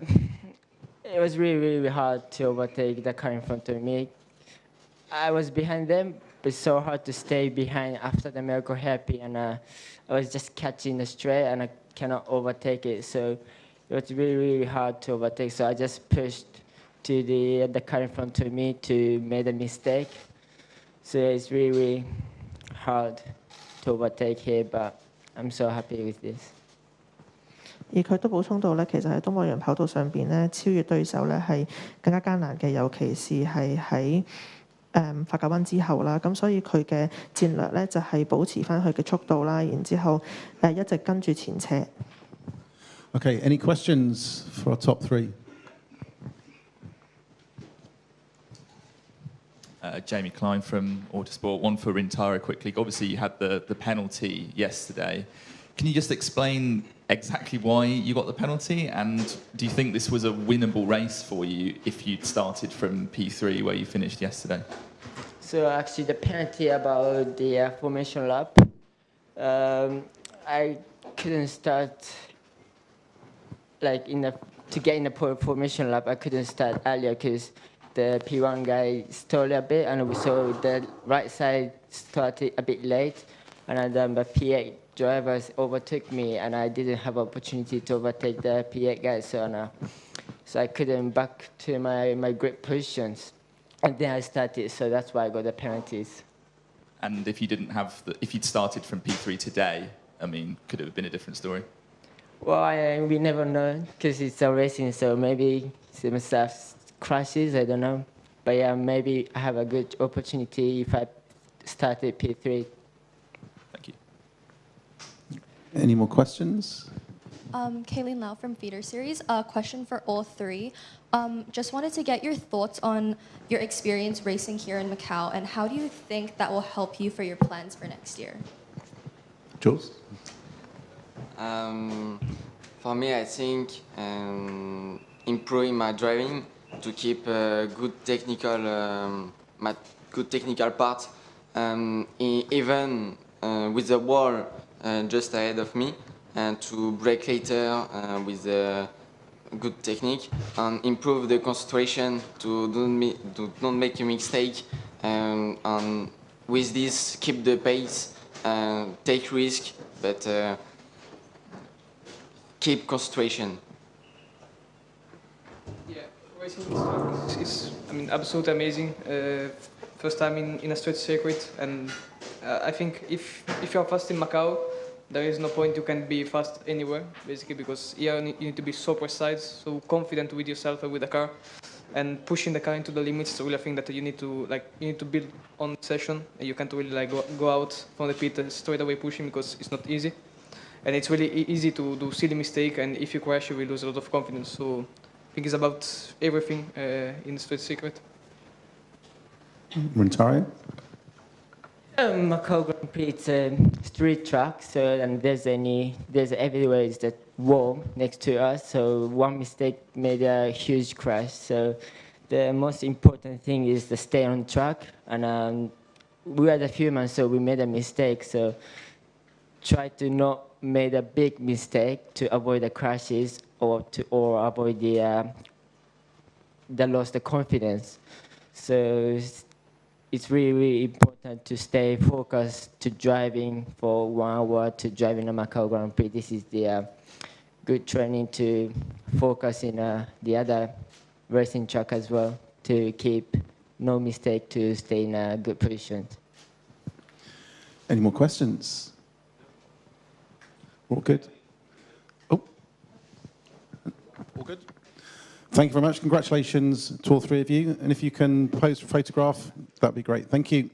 it was really, really hard to overtake the car in front of me. I was behind them, but it's so hard to stay behind after the Macau happy, and I was just catching the straight, and I cannot overtake it. So it was really, really hard to overtake. So I just pushed to the car in front of me to make a mistake. So it's really, really hard to overtake here, but I'm so happy with this. 而佢都補充到咧，其實喺東望洋跑道上邊咧，超越對手咧係更加艱難嘅，尤其是係喺法格灣之後啦。咁所以佢嘅戰略咧就係保持翻佢嘅速度啦，然之後一直跟住前車。Okay, any questions for our top 3? Jamie Klein from Autosport. One for Rintaro quickly. Obviously, you had the penalty yesterday. Can you just explain exactly why you got the penalty? And do you think this was a winnable race for you if you'd started from P3 where you finished yesterday? So actually, the penalty about the formation lap, I couldn't start to get in the formation lap. I couldn't start earlier because the P1 guy stalled a bit, and we saw the right side started a bit late, and then the P8 drivers overtook me, and I didn't have opportunity to overtake the P8 guys, so I couldn't back to my grip positions, and then I started, so that's why I got the penalties. And if if you'd started from P3 today, I mean, could it have been a different story? Well, we never know because it's a racing, so maybe some stuff crashes, I don't know. But yeah, maybe I have a good opportunity if I started P3. Thank you. Any more questions? Kayleen Lau from Feeder Series. A question for all 3. Just wanted to get your thoughts on your experience racing here in Macau, and how do you think that will help you for your plans for next year? Jules? For me, I think improving my driving to keep good technical part, even with the wall just ahead of me, and to brake later with good technique and improve the concentration to don't make a mistake, and with this keep the pace, take risk, but keep concentration. Yeah, racing this track is I mean, absolutely amazing. First time in a straight circuit, and I think if you're fast in Macau, there is no point you can be fast anywhere, basically, because here you need to be so precise, so confident with yourself and with the car, and pushing the car into the limits. So really, I think that you need to build on session, and you can't really go out from the pit straight away pushing, because it's not easy, and it's really easy to do silly mistake, and if you crash, you will lose a lot of confidence. So I think it's about everything in the straight circuit. Rintari? Macau Grand Prix, it's a street track, so and there's everywhere is that wall next to us. So one mistake made a huge crash. So the most important thing is to stay on track. And we are the humans, so we made a mistake. So try to not make a big mistake to avoid the crashes or avoid the loss of confidence. So it's really, really important to stay focused to driving for 1 hour to driving a Macau Grand Prix. This is the good training to focus in the other racing track as well, to keep no mistake to stay in a good position. Any more questions? All good? Oh. All good? Thank you very much. Congratulations to all three of you. And if you can pose for a photograph, that'd be great. Thank you.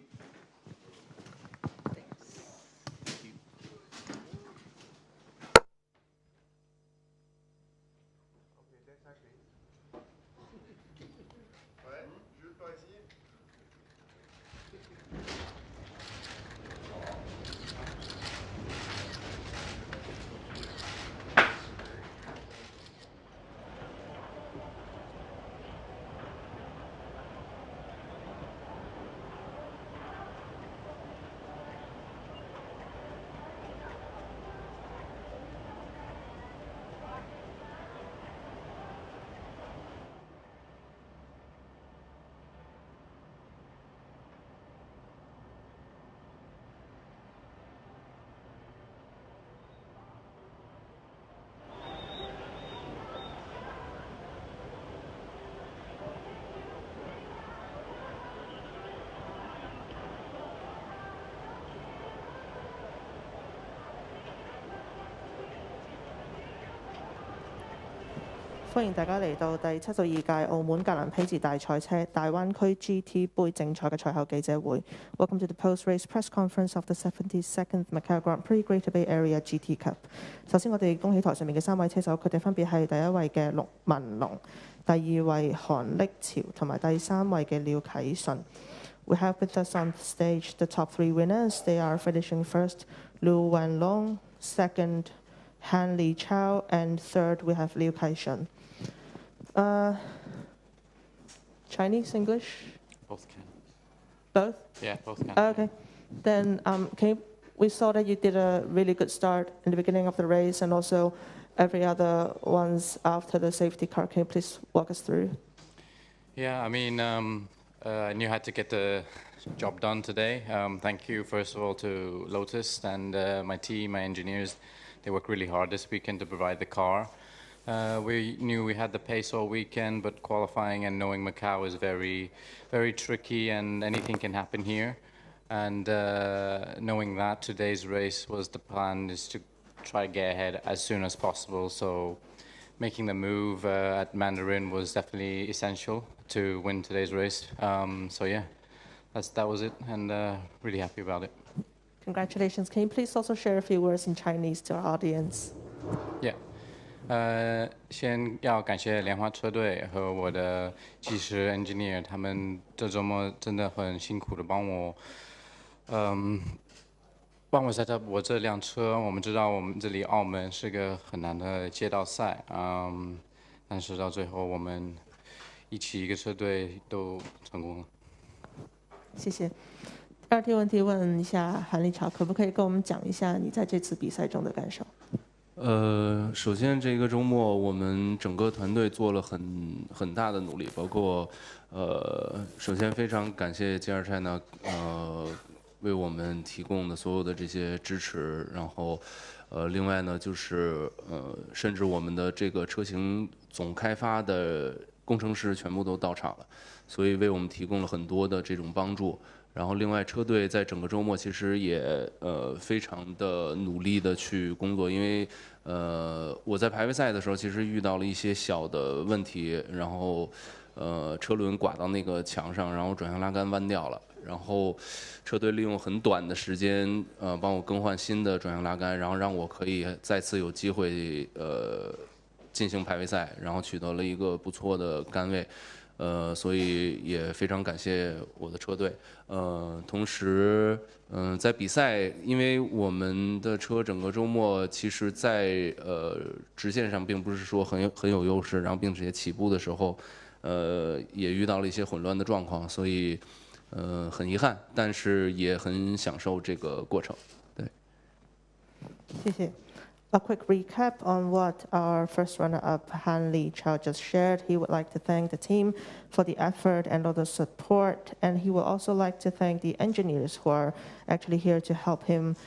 歡迎大家嚟到第72屆澳門格蘭披治大賽車大灣區 GT 杯正賽嘅賽後記者會。Welcome to the post-race press conference of the 72nd Macau Grand Prix Greater Bay Area GT Cup。首先，我哋恭喜台上面嘅3位車手，佢哋分別係第一位嘅陸文龍、第二位韓瀝潮同埋第3位嘅廖啟順。We have with us on stage the top 3 winners. They are finishing first Lu Wenlong, second Han Li Chao, and third we have Liu Kaishun. Chinese, English? Both can. Both? Yeah, both can. Okay. Then we saw that you did a really good start in the beginning of the race and also every other ones after the safety car. Can you please walk us through? Yeah, I mean, I knew I had to get the job done today. Thank you, first of all, to Lotus and my team, my engineers. They worked really hard this weekend to provide the car. We knew we had the pace all weekend, but qualifying and knowing Macau is very, very tricky and anything can happen here. And knowing that today's race was the plan is to try to get ahead as soon as possible. So making the move at Mandarin was definitely essential to win today's race. So yeah, that was it, and really happy about it. Congratulations. Can you please also share a few words in Chinese to our audience? Yeah. 先要感谢莲花车队和我的技师 engineer， 他们这周末真的很辛苦的帮我 set up 我这辆车。我们知道我们这里澳门是个很难的街道赛，但是到最后我们一起一个车队都成功了。谢谢。第二题问题问一下韩立潮，可不可以跟我们讲一下你在这次比赛中的感受？首先这个周末我们整个团队做了很大的努力，包括首先非常感谢JR China为我们提供的所有的这些支持，然后另外呢就是甚至我们的这个车型总开发的工程师全部都到场了，所以为我们提供了很多的这种帮助。然后另外车队在整个周末其实也非常的努力的去工作，因为我在排位赛的时候其实遇到了一些小的问题，然后车轮刮到那个墙上，然后转向拉杆弯掉了，然后车队利用很短的时间帮我更换新的转向拉杆，然后让我可以再次有机会进行排位赛，然后取得了一个不错的杆位。所以也非常感谢我的车队。同时，在比赛，因为我们的车整个周末其实在直线上并不是说很有优势，然后并且起步的时候，也遇到了一些混乱的状况，所以很遗憾，但是也很享受这个过程。对。谢谢。A quick recap on what our first runner-up Han Li Chao just shared. He would like to thank the team for the effort and all the support, and he would also like to thank the engineers who are actually here to help him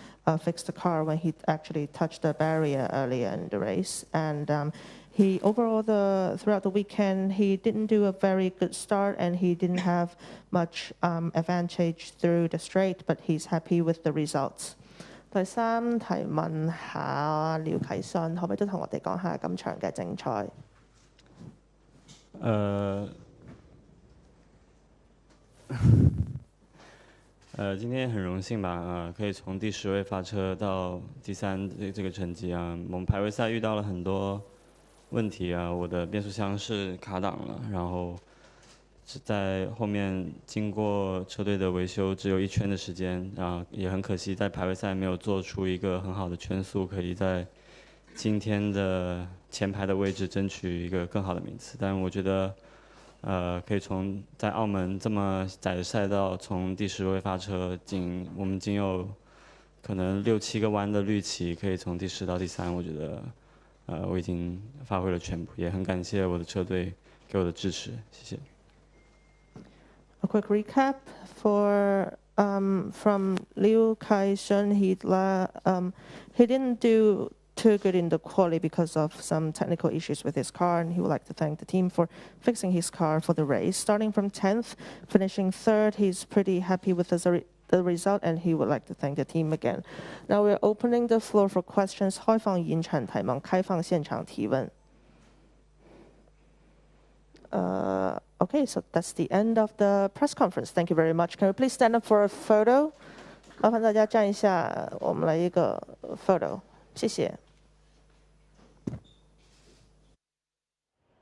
fix the car when he actually touched the barrier earlier in the race. And he overall throughout the weekend he didn't do a very good start and he didn't have much advantage through the straight, but he's happy with the results. 第三題問下廖啟信，可唔可以都同我哋講下今場嘅精彩？今天很荣幸吧，可以从第10位发车到第3这个成绩啊。我们排位赛遇到了很多问题啊，我的变速箱是卡档了，然后在后面经过车队的维修，只有1圈的时间，啊，也很可惜在排位赛没有做出一个很好的圈速，可以在今天的前排的位置争取一个更好的名次。但我觉得，可以从在澳门这么窄的赛道，从第10位发车，我们仅有可能6、7个弯的绿旗，可以从第10到第3，我觉得，我已经发挥了全部，也很感谢我的车队给我的支持，谢谢。A quick recap from Liu Kai-shun. He didn't do too good in the quali because of some technical issues with his car, and he would like to thank the team for fixing his car for the race. Starting from 10th, finishing 3rd, he's pretty happy with the result, and he would like to thank the team again. Now we're opening the floor for questions. 開放現場提問，開放現場提問。Okay, so that's the end of the press conference. Thank you very much. Can we please stand up for a photo? 麻烦大家站一下，我们来一个 photo，谢谢。